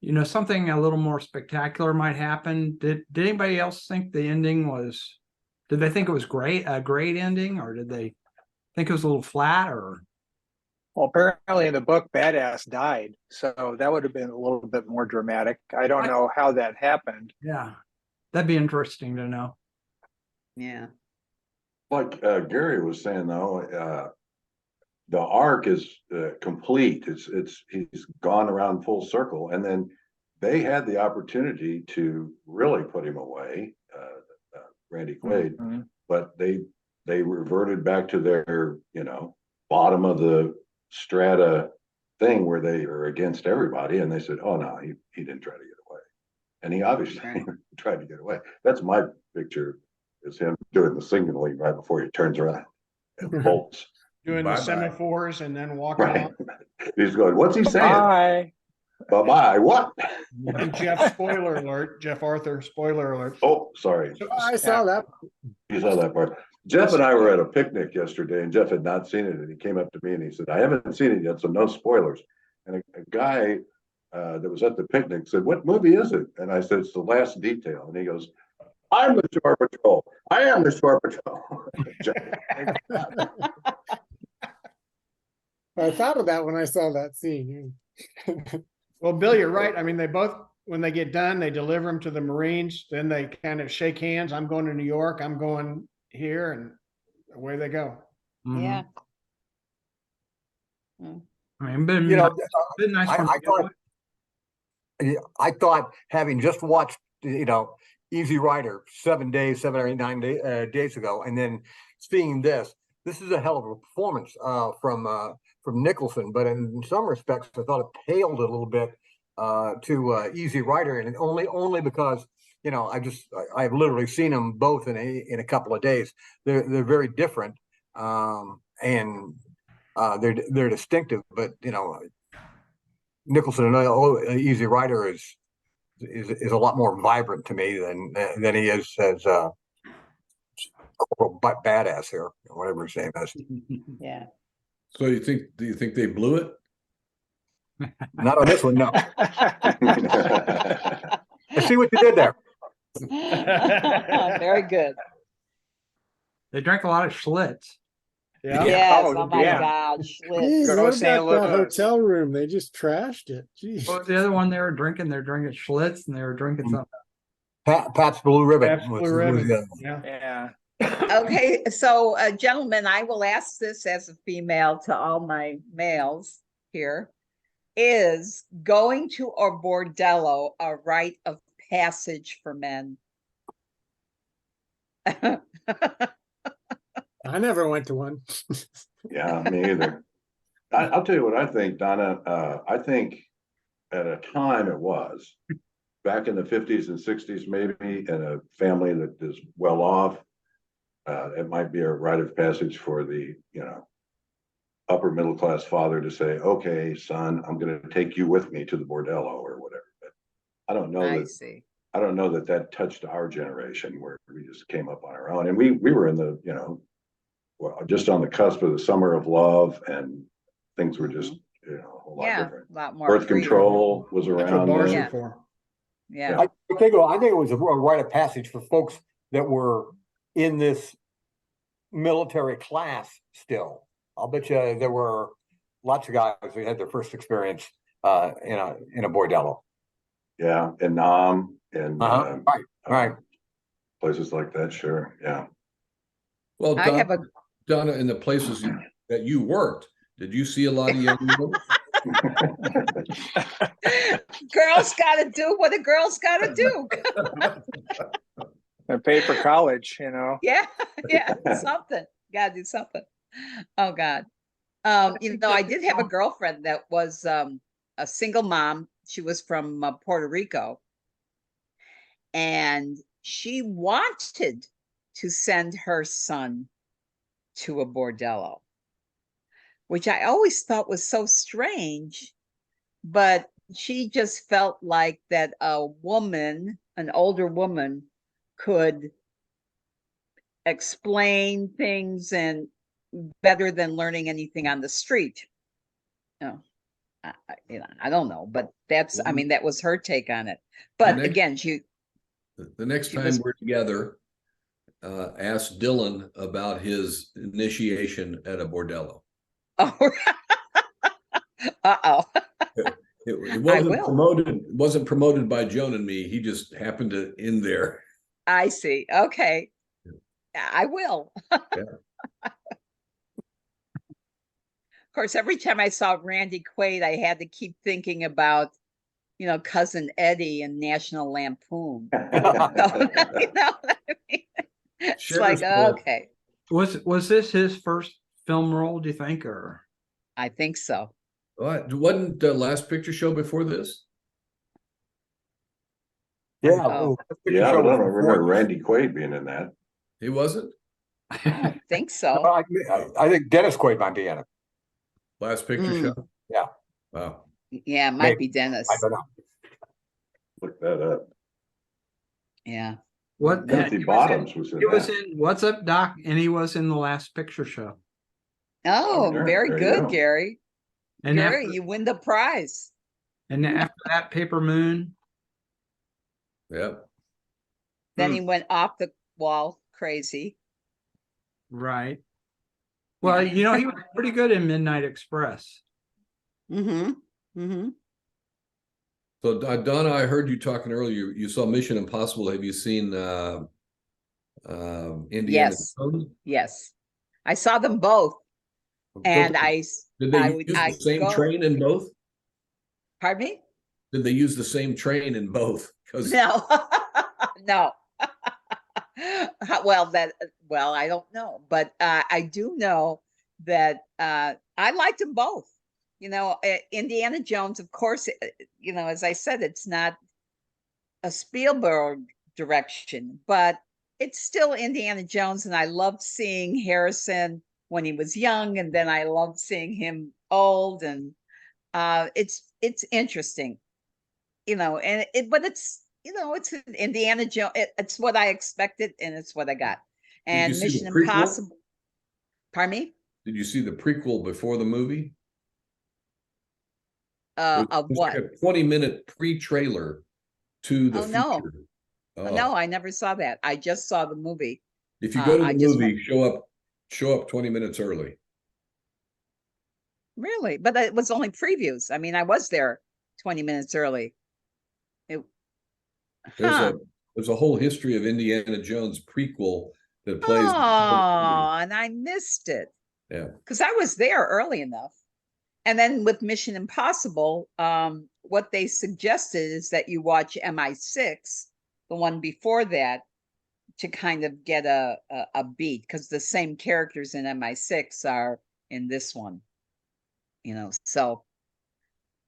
Speaker 8: you know, something a little more spectacular might happen. Did anybody else think the ending was, did they think it was a great ending, or did they think it was a little flat? Or
Speaker 5: Well, apparently in the book, Badass died, so that would have been a little bit more dramatic. I don't know how that happened.
Speaker 8: yeah, that'd be interesting to know.
Speaker 6: Yeah.
Speaker 3: Like Gary was saying though, the arc is complete. He's gone around full circle, and then they had the opportunity to really put him away, Randy Quaid, but they reverted back to their, you know, bottom of the strata thing where they are against everybody, and they said, "Oh no, he didn't try to get away," and he obviously tried to get away. That's my picture, is him doing the signaling right before he turns around and bolts.
Speaker 2: Doing the
Speaker 4: Bye-bye.
Speaker 2: semaphores and then walking
Speaker 3: Right.
Speaker 2: out.
Speaker 3: He's going, "What's he saying?
Speaker 5: Bye.
Speaker 3: Bye-bye. What?"
Speaker 2: And Jeff, spoiler alert, Jeff Arthur, spoiler alert.
Speaker 3: Oh, sorry.
Speaker 9: I saw that.
Speaker 3: You saw that part. Jeff and I were at a picnic yesterday, and Jeff had not seen it, and he came up to me and he said, "I haven't seen it yet, so no spoilers." And a guy that was at the picnic said, "What movie is it?" And I said, "It's The Last Detail." And he goes, "I'm the Shore Patrol. I am the Shore Patrol."
Speaker 9: I thought of that when I saw that scene.
Speaker 2: Well, Bill, you're right. I mean, they both, when they get done, they deliver them to the Marines. Then they kind of shake hands. I'm going to New York. I'm going here, and away they go.
Speaker 6: Yeah.
Speaker 8: I mean, been,
Speaker 7: You know,
Speaker 8: been nice for
Speaker 7: I thought having just watched, you know, Easy Rider 7 or 8, 9 days ago, and then seeing this is a hell of a performance from Nicholson. But in some respects, I thought it paled a little bit to Easy Rider, and only because, you know, I've literally seen them both in a couple of days. They're very different, and they're distinctive. But you know, Nicholson and Easy Rider is a lot more vibrant to me than he is as Corporal Badass here, whatever his name is.
Speaker 6: Yeah.
Speaker 4: So do you think they blew it?
Speaker 7: Not on this one, no. I see what you did there.
Speaker 6: Very good.
Speaker 8: They drank a lot of Schlitz.
Speaker 2: Yeah.
Speaker 6: Yes.
Speaker 5: Oh,
Speaker 6: Oh my
Speaker 5: yeah.
Speaker 6: God. Schlitz.
Speaker 9: Geez,
Speaker 5: Go to
Speaker 9: what
Speaker 5: St.
Speaker 9: about that
Speaker 5: Louis.
Speaker 9: hotel room? They just trashed it. Jeez.
Speaker 8: What was the other one they were drinking? They're drinking Schlitz, and they were drinking something.
Speaker 7: Pat's Blue Ribbon.
Speaker 2: That's
Speaker 7: was-
Speaker 2: Blue
Speaker 7: was
Speaker 2: Ribbon.
Speaker 7: the other one.
Speaker 2: Yeah.
Speaker 5: Yeah.
Speaker 6: Okay, so gentlemen, I will ask this as a female to all my males here. Is going to a bordello a rite of passage for men?
Speaker 9: I never went to one.
Speaker 3: Yeah, me either. I'll tell you what I think, Donna. I think at a time it was back in the 50s and 60s, maybe in a family that is well off. It might be a rite of passage for the, you know, upper middle class father to say, "Okay, son, I'm going to take you with me to the bordello," or whatever. But I don't know
Speaker 6: I
Speaker 3: that.
Speaker 6: see.
Speaker 3: I don't know that that touched our generation where we just came up on our own. And we were in the, well, just on the cusp of the summer of love, and things were just, a whole lot
Speaker 6: Yeah,
Speaker 3: different.
Speaker 6: a lot more
Speaker 3: Birth
Speaker 6: freedom.
Speaker 3: control was
Speaker 2: That's what
Speaker 3: around
Speaker 2: bars
Speaker 3: then.
Speaker 6: Yeah.
Speaker 2: are for.
Speaker 6: Yeah.
Speaker 7: I think it was a rite of passage for folks that were in this military class still. I'll bet you there were lots of guys who had their first experience in a bordello.
Speaker 3: Yeah, and Nam and
Speaker 7: Right.
Speaker 3: places like that. Sure. Yeah.
Speaker 4: Well,
Speaker 6: I have a
Speaker 4: Donna, in the places that you worked, did you see a lot of young women?
Speaker 6: girls got to do what a girl's got to do.
Speaker 5: And pay for college, you know.
Speaker 6: Yeah, something. Got to do something. Oh God. I did have a girlfriend that was a single mom. She was from Puerto Rico, and she wanted to send her son to a bordello, which I always thought was so strange. But she just felt like that a woman, an older woman, could explain things and better than learning anything on the street. I don't know, but that's, I mean, that was her take on it. But
Speaker 4: next-
Speaker 6: again,
Speaker 4: The next
Speaker 6: She
Speaker 4: time
Speaker 6: was-
Speaker 4: we're together, ask Dylan about his initiation at a bordello.
Speaker 6: oh, uh-oh.
Speaker 4: It
Speaker 6: will.
Speaker 4: wasn't promoted by Joan and me. He just happened to in there.
Speaker 6: I see. Okay. I will. Of course, every time I saw Randy Quaid, I had to keep thinking about, Cousin Eddie and National Lampoon. So, you know what I mean? It's like, okay,
Speaker 8: Was this his first film role, do you think, or?
Speaker 6: I think so.
Speaker 4: What? Wasn't the Last Picture Show before this?
Speaker 7: Yeah.
Speaker 6: Oh.
Speaker 3: Yeah, but I don't remember Randy Quaid being in that.
Speaker 4: He wasn't?
Speaker 6: I don't think so.
Speaker 7: I think Dennis Quaid might be in it.
Speaker 4: Last Picture
Speaker 6: Mm.
Speaker 4: Show?
Speaker 7: Yeah.
Speaker 4: Wow.
Speaker 6: Yeah, it might be Dennis.
Speaker 7: I don't know.
Speaker 3: Look that up.
Speaker 6: Yeah.
Speaker 8: What?
Speaker 3: Timothy
Speaker 8: he was in-
Speaker 3: Bottoms was in
Speaker 8: He was
Speaker 3: that.
Speaker 8: in What's Up, Doc, and he was in The Last Picture Show.
Speaker 6: Oh,
Speaker 3: sure.
Speaker 6: very
Speaker 3: There you
Speaker 6: good,
Speaker 3: go.
Speaker 6: Gary.
Speaker 8: And
Speaker 6: Gary,
Speaker 8: after,
Speaker 6: you win the prize.
Speaker 8: and after that, Paper Moon.
Speaker 4: Yeah.
Speaker 6: Then
Speaker 8: Hmm.
Speaker 6: he went off the wall crazy.
Speaker 8: Right. Well, he was pretty good in Midnight Express.
Speaker 6: Mm-hmm. Mm-hmm.
Speaker 4: So Donna, I heard you talking earlier. You saw Mission Impossible. Have you seen Indiana
Speaker 6: Yes.
Speaker 4: Jones?
Speaker 6: Yes. I saw them both. And
Speaker 4: Did they
Speaker 6: would-
Speaker 4: use
Speaker 6: I
Speaker 4: the same
Speaker 6: go-
Speaker 4: train in both?
Speaker 6: Pardon me?
Speaker 4: Did they use the same train in both? Because
Speaker 6: No. No. Well, I don't know, but I do know that I liked them both. Indiana Jones, of course, as I said, it's not a Spielberg direction, but it's still Indiana Jones, and I loved seeing Harrison when he was young, and then I loved seeing him old, and it's interesting, but it's an Indiana Jones. It's what I expected, and it's what I got.
Speaker 4: Did you
Speaker 6: And
Speaker 4: see the
Speaker 6: Mission
Speaker 4: prequel?
Speaker 6: Impossible. Pardon me?
Speaker 4: Did you see the prequel before the movie?
Speaker 6: Of
Speaker 4: It was
Speaker 6: what?
Speaker 4: like a 20-minute pre-trailer to the
Speaker 6: Oh, no.
Speaker 4: feature.
Speaker 6: No, I never saw that. I just saw the movie.
Speaker 4: If you go to the
Speaker 6: I just
Speaker 4: movie, show up 20 minutes early.
Speaker 6: Really? But it was only previews. I mean, I was there 20 minutes early.
Speaker 4: There's a whole history of Indiana Jones prequel that plays.
Speaker 6: Oh, and I missed it.
Speaker 4: Yeah.
Speaker 6: Because I was there early enough. And then with Mission Impossible, what they suggested is that you watch MI6, the one before that, to kind of get a beat, because the same characters in MI6 are in this one. So,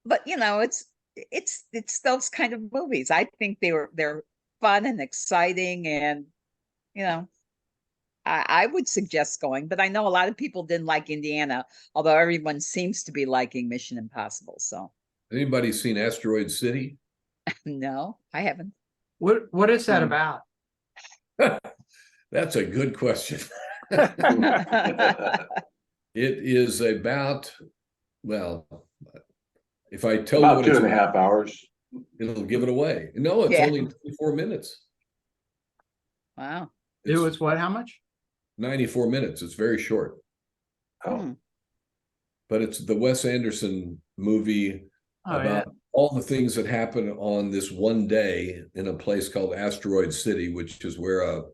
Speaker 6: but it's those kind of movies. I think they're fun and exciting, and I would suggest going, but I know a lot of people didn't like Indiana, although everyone seems to be liking Mission Impossible. So
Speaker 4: Anybody seen Asteroid City?
Speaker 6: no, I haven't.
Speaker 8: What is that
Speaker 2: Hmm.
Speaker 8: about?
Speaker 4: That's a good question.
Speaker 6: Oh,
Speaker 4: It is about, well, if I tell you
Speaker 3: About
Speaker 4: what
Speaker 3: two
Speaker 4: it's,
Speaker 3: and a half hours.
Speaker 4: it'll give it away. No, it's
Speaker 6: Yeah.
Speaker 4: only 24 minutes.
Speaker 6: wow.
Speaker 8: It
Speaker 4: It's
Speaker 8: was what? How much?
Speaker 4: 94 minutes. It's very short,
Speaker 3: Oh,
Speaker 6: Hmm.
Speaker 4: but it's the Wes Anderson movie
Speaker 8: Oh,
Speaker 4: about all the things that happen on this one day in a place called Asteroid City, which is where a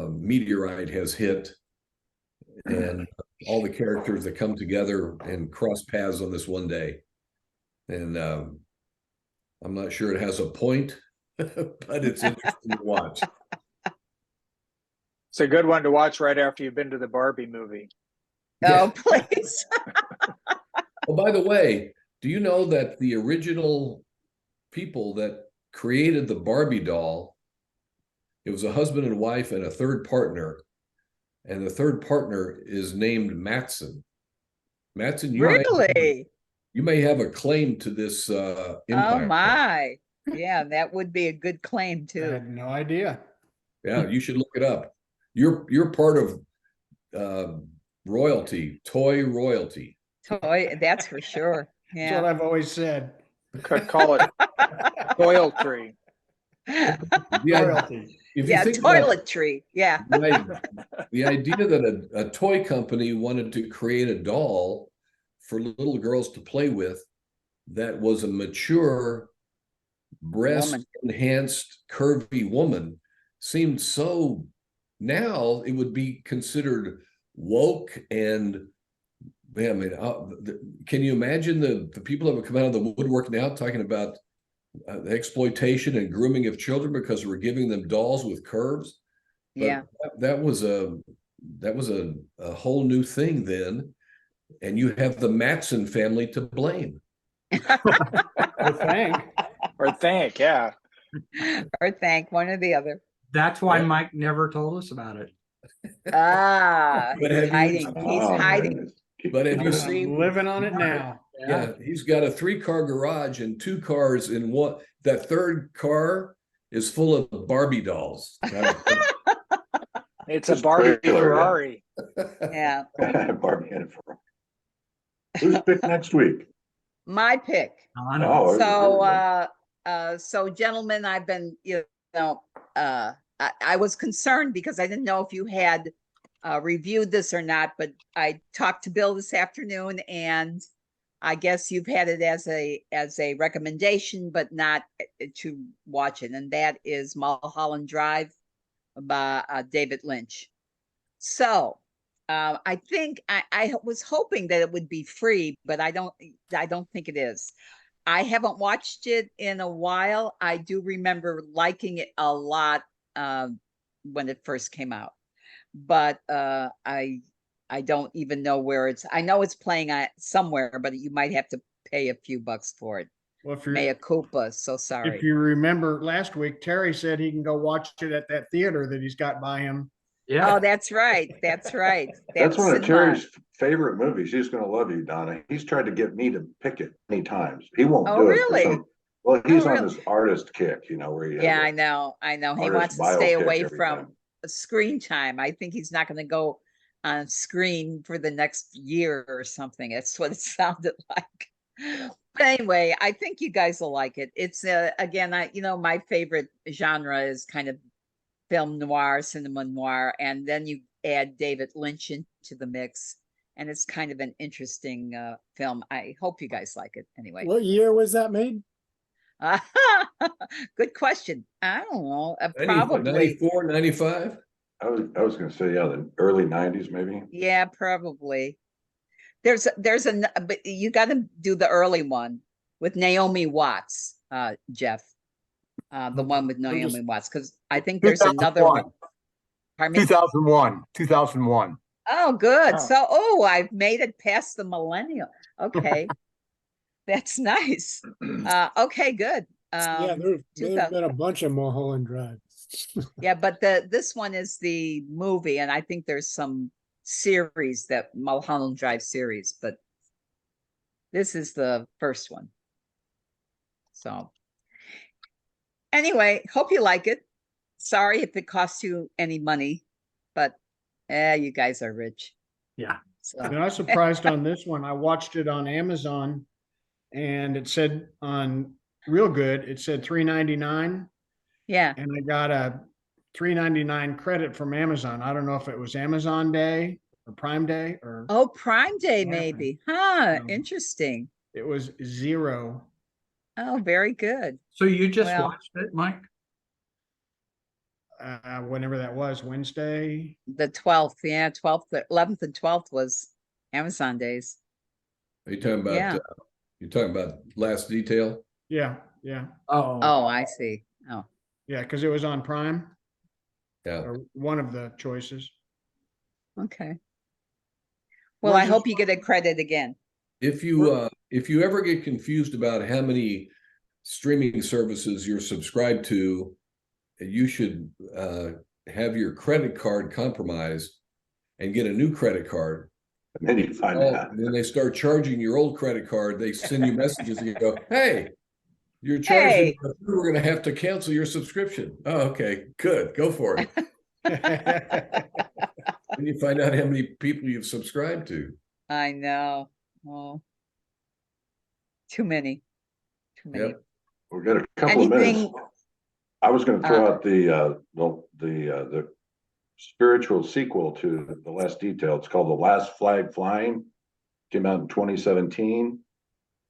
Speaker 4: meteorite has hit, and all the characters that come together and cross paths on this one day. And I'm not sure it has a point, but it's interesting to watch.
Speaker 5: It's a good one to watch right after you've been to the Barbie movie.
Speaker 6: Oh, please.
Speaker 4: Oh, by the way, do you know that the original people that created the Barbie doll, it was a husband and wife and a third partner, and the third partner is named Matson. Matson,
Speaker 6: Really?
Speaker 4: you may have a claim to this
Speaker 6: Oh,
Speaker 4: empire.
Speaker 6: my. Yeah, that would be a good claim
Speaker 2: I
Speaker 6: too.
Speaker 2: had no idea.
Speaker 4: Yeah, you should look it up. You're part of royalty, toy royalty.
Speaker 6: Toy, that's for sure.
Speaker 2: That's what
Speaker 6: Yeah.
Speaker 2: I've always said.
Speaker 5: Could call it toiletry.
Speaker 4: The idea,
Speaker 2: Royalty.
Speaker 4: if you
Speaker 6: Yeah,
Speaker 4: think about
Speaker 6: toiletry. Yeah.
Speaker 4: the idea that a toy company wanted to create a doll for little girls to play with that was a mature, breast
Speaker 6: Woman.
Speaker 4: enhanced, curvy woman seemed so, now it would be considered woke and, man, I mean, can you imagine the people that would come out of the woodwork now talking about exploitation and grooming of children because we're giving them dolls with curves? But
Speaker 6: Yeah.
Speaker 4: that was a whole new thing then, and you have the Matson family to blame.
Speaker 2: Or thank.
Speaker 5: Or thank, yeah.
Speaker 6: Or thank one or the other.
Speaker 8: That's why
Speaker 4: Yeah.
Speaker 8: Mike never told us about it.
Speaker 6: Ah,
Speaker 4: But
Speaker 6: he's
Speaker 4: have you-
Speaker 6: hiding. He's
Speaker 3: oh,
Speaker 6: hiding.
Speaker 3: man.
Speaker 4: But have you
Speaker 2: I'm
Speaker 4: seen?
Speaker 2: living on it now.
Speaker 4: Yeah, he's got a 3-car garage and 2 cars in one. That third car is full of Barbie dolls.
Speaker 5: It's a
Speaker 3: This
Speaker 5: Barbie
Speaker 3: trailer, yeah.
Speaker 5: Ferrari.
Speaker 6: Yeah.
Speaker 3: Barbie and Ferrari. Who's picked next week?
Speaker 6: My pick.
Speaker 8: I know.
Speaker 3: Oh,
Speaker 6: So gentlemen, I've been, I was concerned because I didn't know if you had reviewed this or not, but I talked to Bill this afternoon, and I guess you've had it as a recommendation, but not to watch it, and that is Mulholland Drive by David Lynch. So I think I was hoping that it would be free, but I don't think it is. I haven't watched it in a while. I do remember liking it a lot when it first came out, but I don't even know where it's. I know it's playing somewhere, but you might have to pay a few bucks for it.
Speaker 2: Well,
Speaker 6: Mea culpa. So sorry.
Speaker 2: if you remember last week, Terry said he can go watch it at that theater that he's got by him.
Speaker 8: Yeah.
Speaker 6: Oh, that's right. That's right.
Speaker 3: That's one of
Speaker 6: cinema.
Speaker 3: Terry's favorite movies. He's going to love you, Donna. He's tried to get me to pick it many times. He won't
Speaker 6: Oh,
Speaker 3: do
Speaker 6: really?
Speaker 3: it. Well, he's
Speaker 6: Oh,
Speaker 3: on
Speaker 6: really?
Speaker 3: this artist kick, where he has
Speaker 6: Yeah,
Speaker 3: a
Speaker 6: I know. He
Speaker 3: artist
Speaker 6: wants to
Speaker 3: bio
Speaker 6: stay
Speaker 3: kick
Speaker 6: away
Speaker 3: every
Speaker 6: from
Speaker 3: time.
Speaker 6: screen time. I think he's not going to go on screen for the next year or something. That's what it sounded like. But anyway, I think you guys will like it. It's again, my favorite genre is kind of film noir, cinema noir, and then you add David Lynch into the mix, and it's kind of an interesting film. I hope you guys like it anyway.
Speaker 9: What year was that made?
Speaker 6: Good question. I don't know.
Speaker 4: 90,
Speaker 6: Probably.
Speaker 4: 94, 95.
Speaker 3: I was going to say, yeah, the early 90s, maybe.
Speaker 6: Yeah, probably. But you got to do the early one with Naomi Watts, Jeff. The one with Naomi Watts, because I think there's another
Speaker 7: 2001.
Speaker 6: one. Pardon me?
Speaker 7: 2001.
Speaker 6: Oh, good.
Speaker 5: Oh.
Speaker 6: So, I've made it past the millennial. Okay. That's nice. Okay, good.
Speaker 9: Yeah, there have
Speaker 6: 2000
Speaker 9: been a bunch of Mulholland Drive.
Speaker 6: Yeah, but this one is the movie, and I think there's some series, that Mulholland Drive series, but this is the first one. So Anyway, hope you like it. Sorry if it costs you any money, but you guys are rich.
Speaker 8: Yeah.
Speaker 6: So
Speaker 2: And I was surprised on this one. I watched it on Amazon and it said on Real Good, it said $3.99
Speaker 6: yeah.
Speaker 2: and I got a $3.99 credit from Amazon. I don't know if it was Amazon Day or Prime Day or
Speaker 6: Oh, Prime Day,
Speaker 2: What
Speaker 6: maybe. Huh,
Speaker 2: No.
Speaker 6: interesting.
Speaker 2: it was 0.
Speaker 6: Oh, very good.
Speaker 8: So you just
Speaker 6: Well-
Speaker 8: watched it, Mike?
Speaker 2: Whenever that was, Wednesday.
Speaker 6: The 12th, yeah, 12th, 11th and 12th was Amazon days.
Speaker 4: Are you talking about,
Speaker 6: Yeah.
Speaker 4: you're talking about Last Detail?
Speaker 2: Yeah, yeah,
Speaker 6: Oh, I see. Oh,
Speaker 2: yeah, because it was on Prime
Speaker 4: Yeah.
Speaker 2: or one of the choices.
Speaker 6: okay. Well, I
Speaker 2: Where's
Speaker 6: hope
Speaker 2: this
Speaker 6: you get a credit again.
Speaker 4: If you ever get confused about how many streaming services you're subscribed to, you should have your credit card compromised and get a new credit card.
Speaker 3: And then you find
Speaker 4: Oh,
Speaker 3: out.
Speaker 4: and then they start charging your old credit card. They send you messages and you go, "Hey, you're charging.
Speaker 6: Hey.
Speaker 4: We're going to have to cancel your subscription." Oh, okay, good. Go for it. And you find out how many people you've subscribed to.
Speaker 6: I know. Oh, too many. Too many.
Speaker 4: Yep.
Speaker 3: We've got a couple of minutes.
Speaker 6: Anything,
Speaker 3: I was gonna throw out the spiritual sequel to The Last Detail. It's called The Last Flag Flying. Came out in 2017.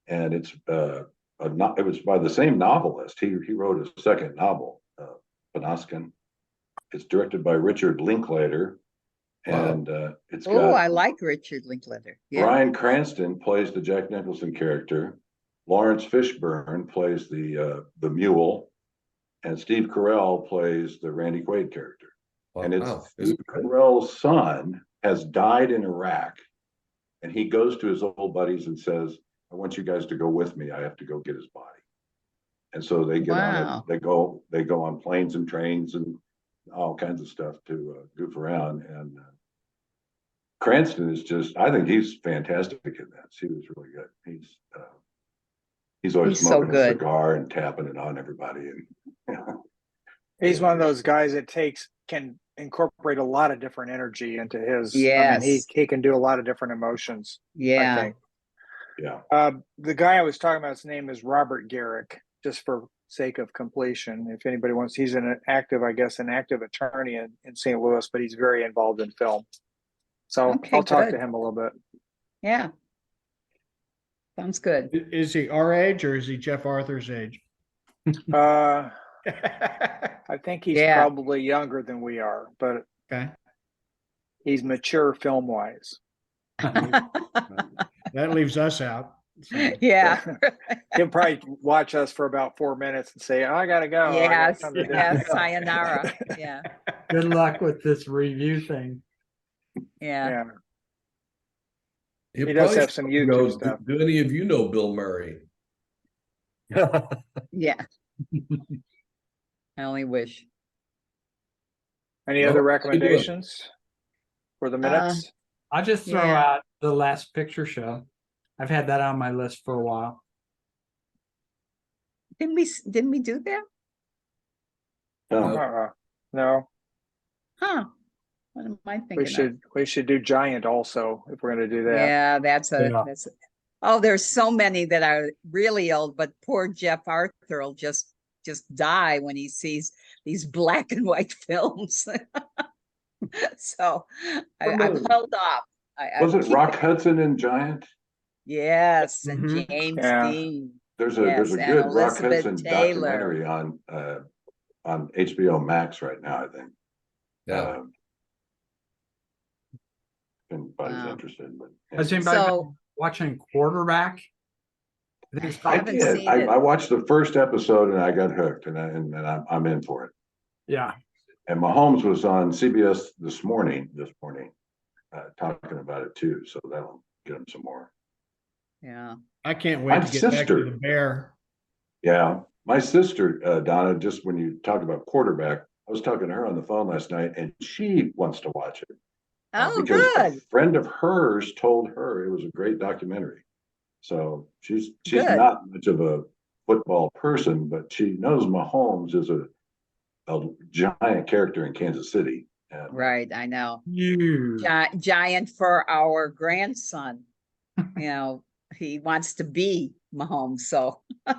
Speaker 3: And it was by the same novelist. He wrote a second novel, Panaskin. It's directed by Richard Linklater.
Speaker 4: Wow.
Speaker 3: And it's
Speaker 6: oh, I
Speaker 3: got
Speaker 6: like Richard Linklater. Yeah.
Speaker 3: Bryan Cranston plays the Jack Nicholson character. Lawrence Fishburne plays the mule, and Steve Carell plays the Randy Quaid character. And it's
Speaker 4: Wow.
Speaker 3: Steve Carell's son has died in Iraq, and he goes to his old buddies and says, "I want you guys to go with me. I have to go get his body." And so they get on
Speaker 6: Wow.
Speaker 3: it. They go on planes and trains and all kinds of stuff to goof around. And Cranston is I think he's fantastic in this. He was really good. He's always
Speaker 6: He's so
Speaker 3: smoking a
Speaker 6: good.
Speaker 3: cigar and tapping it on everybody. And
Speaker 5: He's one of those guys that can incorporate a lot of different energy into his. I mean,
Speaker 6: Yes.
Speaker 5: he can do a lot of different emotions. I
Speaker 6: Yeah.
Speaker 5: think.
Speaker 3: yeah,
Speaker 5: The guy I was talking about, his name is Robert Garrick, just for sake of completion. If anybody wants, he's an active attorney in St. Louis, but he's very involved in film. So
Speaker 6: Okay,
Speaker 5: I'll talk to
Speaker 6: good.
Speaker 5: him a little bit.
Speaker 6: Yeah. Sounds good.
Speaker 2: Is he our age or is he Jeff Arthur's age?
Speaker 5: I think he's
Speaker 6: Yeah.
Speaker 5: probably younger than we are, but
Speaker 2: Okay,
Speaker 5: he's mature film wise.
Speaker 2: that leaves us out. So,
Speaker 6: Yeah.
Speaker 5: He'll probably watch us for about 4 minutes and say, "Oh, I gotta go. I got
Speaker 6: Yes.
Speaker 5: something to do."
Speaker 6: Yes. Sayonara. Yeah.
Speaker 8: Good luck with this review thing.
Speaker 6: Yeah.
Speaker 5: Yeah.
Speaker 4: You
Speaker 5: He does
Speaker 4: probably
Speaker 5: have some
Speaker 4: should
Speaker 5: YouTube
Speaker 4: know,
Speaker 5: stuff.
Speaker 4: Do any of you know Bill Murray?
Speaker 6: Yeah. I only wish.
Speaker 5: Any
Speaker 4: Well,
Speaker 5: other
Speaker 4: how you doing?
Speaker 5: recommendations for the minutes?
Speaker 8: I'll just throw
Speaker 6: Yeah.
Speaker 8: out The Last Picture Show. I've had that on my list for a while.
Speaker 6: Didn't we do that?
Speaker 3: no,
Speaker 5: No,
Speaker 6: Huh. What am I thinking of?
Speaker 5: we should do Giant also if we're gonna do that.
Speaker 6: Yeah, that's
Speaker 8: Yeah.
Speaker 6: oh, there's so many that are really old, but poor Jeff Arthur will just die when he sees these black and white films. So I've held off.
Speaker 3: was it
Speaker 6: keep
Speaker 3: Rock Hudson and Giant?
Speaker 6: Yes, and
Speaker 8: Mhm.
Speaker 6: James
Speaker 5: Yeah.
Speaker 6: Dean.
Speaker 3: There's
Speaker 6: Yes,
Speaker 3: a
Speaker 6: and
Speaker 3: good Rock
Speaker 6: Elizabeth
Speaker 3: Hudson
Speaker 6: Taylor.
Speaker 3: documentary on HBO Max right now, I think.
Speaker 4: Yeah.
Speaker 3: If anybody's
Speaker 6: Wow.
Speaker 3: interested, but
Speaker 8: Has anybody
Speaker 6: So-
Speaker 8: been watching Quarterback? I think it's
Speaker 6: I
Speaker 8: called-
Speaker 6: haven't
Speaker 3: did.
Speaker 6: seen it.
Speaker 3: I watched the first episode and I got hooked, and I'm in for it.
Speaker 8: Yeah.
Speaker 3: And Mahomes was on CBS this morning, talking about it too. So that'll get him some more.
Speaker 6: Yeah.
Speaker 2: I can't wait
Speaker 3: My
Speaker 2: to get back to
Speaker 3: sister-
Speaker 2: the Bear.
Speaker 3: Yeah, my sister Donna, just when you talk about quarterback, I was talking to her on the phone last night, and she wants to watch it.
Speaker 6: Oh,
Speaker 3: because
Speaker 6: good.
Speaker 3: a friend of hers told her it was a great documentary. So she's
Speaker 6: Good.
Speaker 3: not much of a football person, but she knows Mahomes is a giant character in Kansas City. And
Speaker 6: Right, I know.
Speaker 8: Huge.
Speaker 6: Giant for our grandson. You know, he wants to be Mahomes, so
Speaker 8: It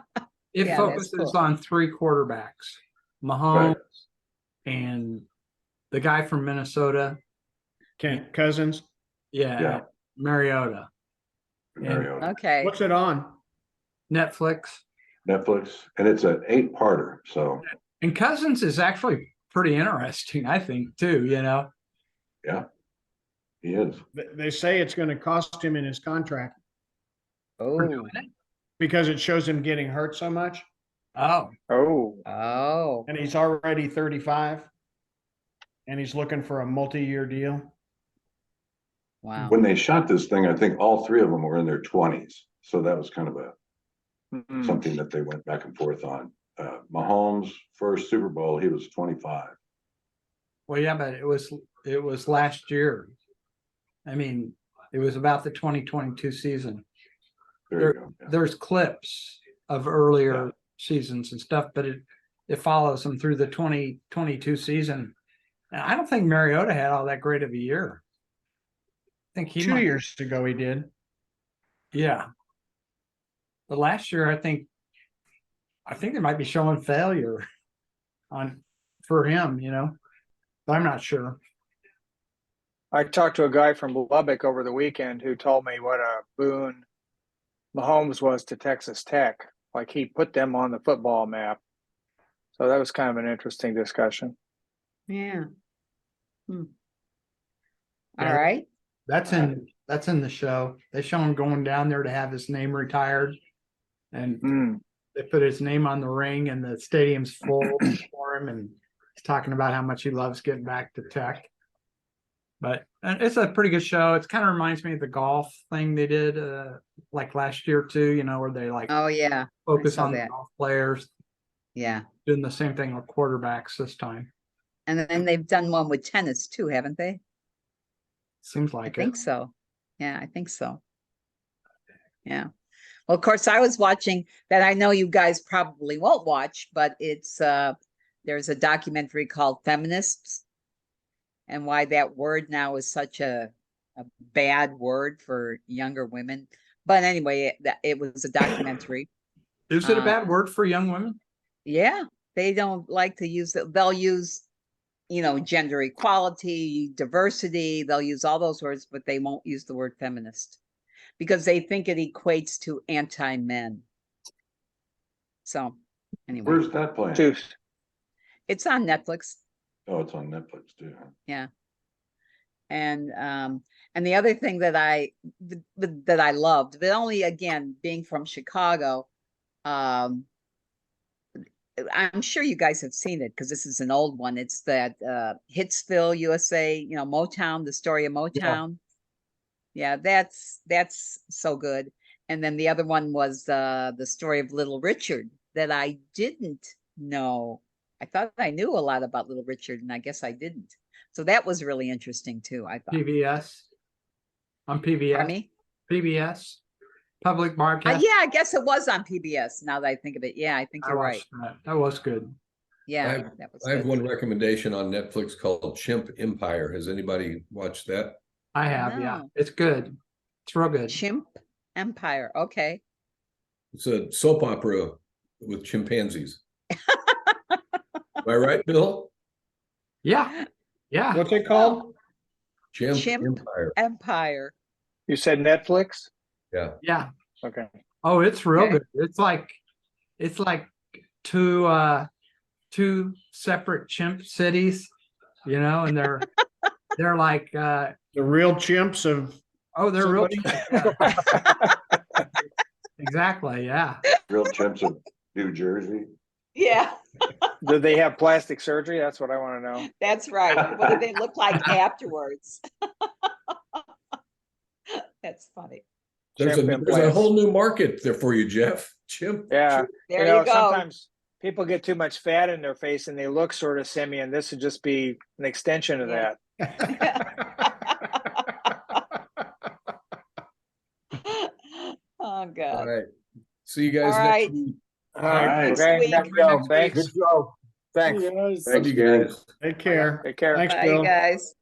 Speaker 6: Yeah, that's
Speaker 8: focuses
Speaker 6: cool.
Speaker 8: on three quarterbacks, Mahomes and the guy from Minnesota.
Speaker 2: Kent Cousins.
Speaker 8: Yeah,
Speaker 3: Yeah.
Speaker 8: Mariota.
Speaker 3: Mariota.
Speaker 6: okay.
Speaker 2: What's it on?
Speaker 8: Netflix.
Speaker 3: Netflix, and it's an 8-parter. So
Speaker 8: And Cousins is actually pretty interesting, I think, too, you know.
Speaker 3: yeah, he is.
Speaker 2: They say it's going to cost him in his contract
Speaker 6: Oh,
Speaker 2: because it shows him getting hurt so much,
Speaker 8: Oh,
Speaker 6: oh,
Speaker 2: and he's already 35, and he's looking for a multi-year deal.
Speaker 6: wow.
Speaker 3: When they shot this thing, I think all 3 of them were in their 20s. So that was kind of something that they went back and forth on. Mahomes' first Super Bowl, he was 25.
Speaker 8: well, yeah, but it was last year. I mean, it was about the 2022 season.
Speaker 3: There you go. Yeah.
Speaker 8: There's clips of earlier seasons and stuff, but it follows them through the 2022 season. And I don't think Mariota had all that great of a year. I think he
Speaker 2: 2
Speaker 8: might,
Speaker 2: years ago he did.
Speaker 8: yeah. But last year, I think they might be showing failure for him, you know. But I'm not sure.
Speaker 5: I talked to a guy from Lubbock over the weekend who told me what a boon Mahomes was to Texas Tech. Like he put them on the football map. So that was kind of an interesting discussion.
Speaker 6: Yeah. All
Speaker 8: Yeah.
Speaker 6: right.
Speaker 8: That's in the show. They show him going down there to have his name retired, and they put his name on the ring, and the stadium's full for him. And he's talking about how much he loves getting back to Tech. But it's a pretty good show. It kind of reminds me of the golf thing they did like last year too. You know, where they like
Speaker 6: Oh, yeah.
Speaker 8: focus
Speaker 6: saw
Speaker 8: on the
Speaker 6: that.
Speaker 8: golf players,
Speaker 6: Yeah.
Speaker 8: doing the same thing with quarterbacks this time.
Speaker 6: And then they've done one with tennis too, haven't they?
Speaker 8: Seems
Speaker 6: I
Speaker 8: like
Speaker 6: think so. Yeah, I think so. Yeah. Well, of course, I was watching that. I know you guys probably won't watch, but it's there's a documentary called Feminists and why that word now is such a bad word for younger women. But anyway, it was a documentary.
Speaker 8: Is it a bad word for young women?
Speaker 6: Yeah, they don't like to use it. They'll use, you know, gender equality, diversity. They'll use all those words, but they won't use the word feminist because they think it equates to anti-men. So anyway,
Speaker 3: Where's that playing?
Speaker 6: it's on Netflix.
Speaker 3: Oh, it's on Netflix too. Huh?
Speaker 6: Yeah. And the other thing that I loved, but only again being from Chicago, I'm sure you guys have seen it because this is an old one. It's that Hitsville, USA, you know, Motown, the story of Motown. Yeah, that's so good. And then the other one was the story of Little Richard that I didn't know. I thought I knew a lot about Little Richard, and I guess I didn't. So that was really interesting too, I thought.
Speaker 8: PBS. On PBS.
Speaker 6: Pardon me?
Speaker 8: PBS. Public broadcast.
Speaker 6: Yeah, I guess it was on PBS now that I think of it. Yeah, I think you're right.
Speaker 8: That was good.
Speaker 6: Yeah, that was
Speaker 4: I have
Speaker 6: good.
Speaker 4: one recommendation on Netflix called Chimp Empire. Has anybody watched that?
Speaker 8: I have, yeah.
Speaker 6: No.
Speaker 8: It's good. It's real good.
Speaker 6: Chimp Empire. Okay.
Speaker 4: It's a soap opera with chimpanzees. Am I right, Bill?
Speaker 8: Yeah. Yeah.
Speaker 2: What's it called?
Speaker 4: Chimp
Speaker 6: Empire.
Speaker 4: Empire.
Speaker 5: You said Netflix?
Speaker 4: Yeah.
Speaker 8: Yeah.
Speaker 5: Okay.
Speaker 8: Oh, it's real
Speaker 6: Okay.
Speaker 8: good. It's like two separate chimp cities, you know, and they're like
Speaker 2: The real chimps of
Speaker 8: they're real
Speaker 2: somebody?
Speaker 8: chimps, yeah. Exactly, yeah.
Speaker 3: Real chimps of New Jersey.
Speaker 6: Yeah,
Speaker 5: Do they have plastic surgery? That's what I want to know.
Speaker 6: that's right. What do they look like afterwards? That's funny.
Speaker 4: There's
Speaker 5: Chimp
Speaker 4: a
Speaker 5: implants.
Speaker 4: whole new market there for you, Jeff. Chimp.
Speaker 5: Yeah.
Speaker 6: There you go.
Speaker 5: Sometimes people get too much fat in their face and they look sort of simian. This would just be an extension of
Speaker 6: Yeah.
Speaker 5: that.
Speaker 6: Oh
Speaker 4: All
Speaker 6: God.
Speaker 4: right. See you guys
Speaker 6: All
Speaker 4: next
Speaker 6: right.
Speaker 4: week.
Speaker 7: All right.
Speaker 3: right.
Speaker 5: Okay,
Speaker 6: week.
Speaker 5: see you next week.
Speaker 6: Thanks.
Speaker 7: Good show. Thanks.
Speaker 9: Yes.
Speaker 4: Love you
Speaker 3: Thanks, gang.
Speaker 4: guys.
Speaker 2: Take care.
Speaker 5: Take care.
Speaker 2: Thanks,
Speaker 6: Bye,
Speaker 2: Bill.
Speaker 6: guys.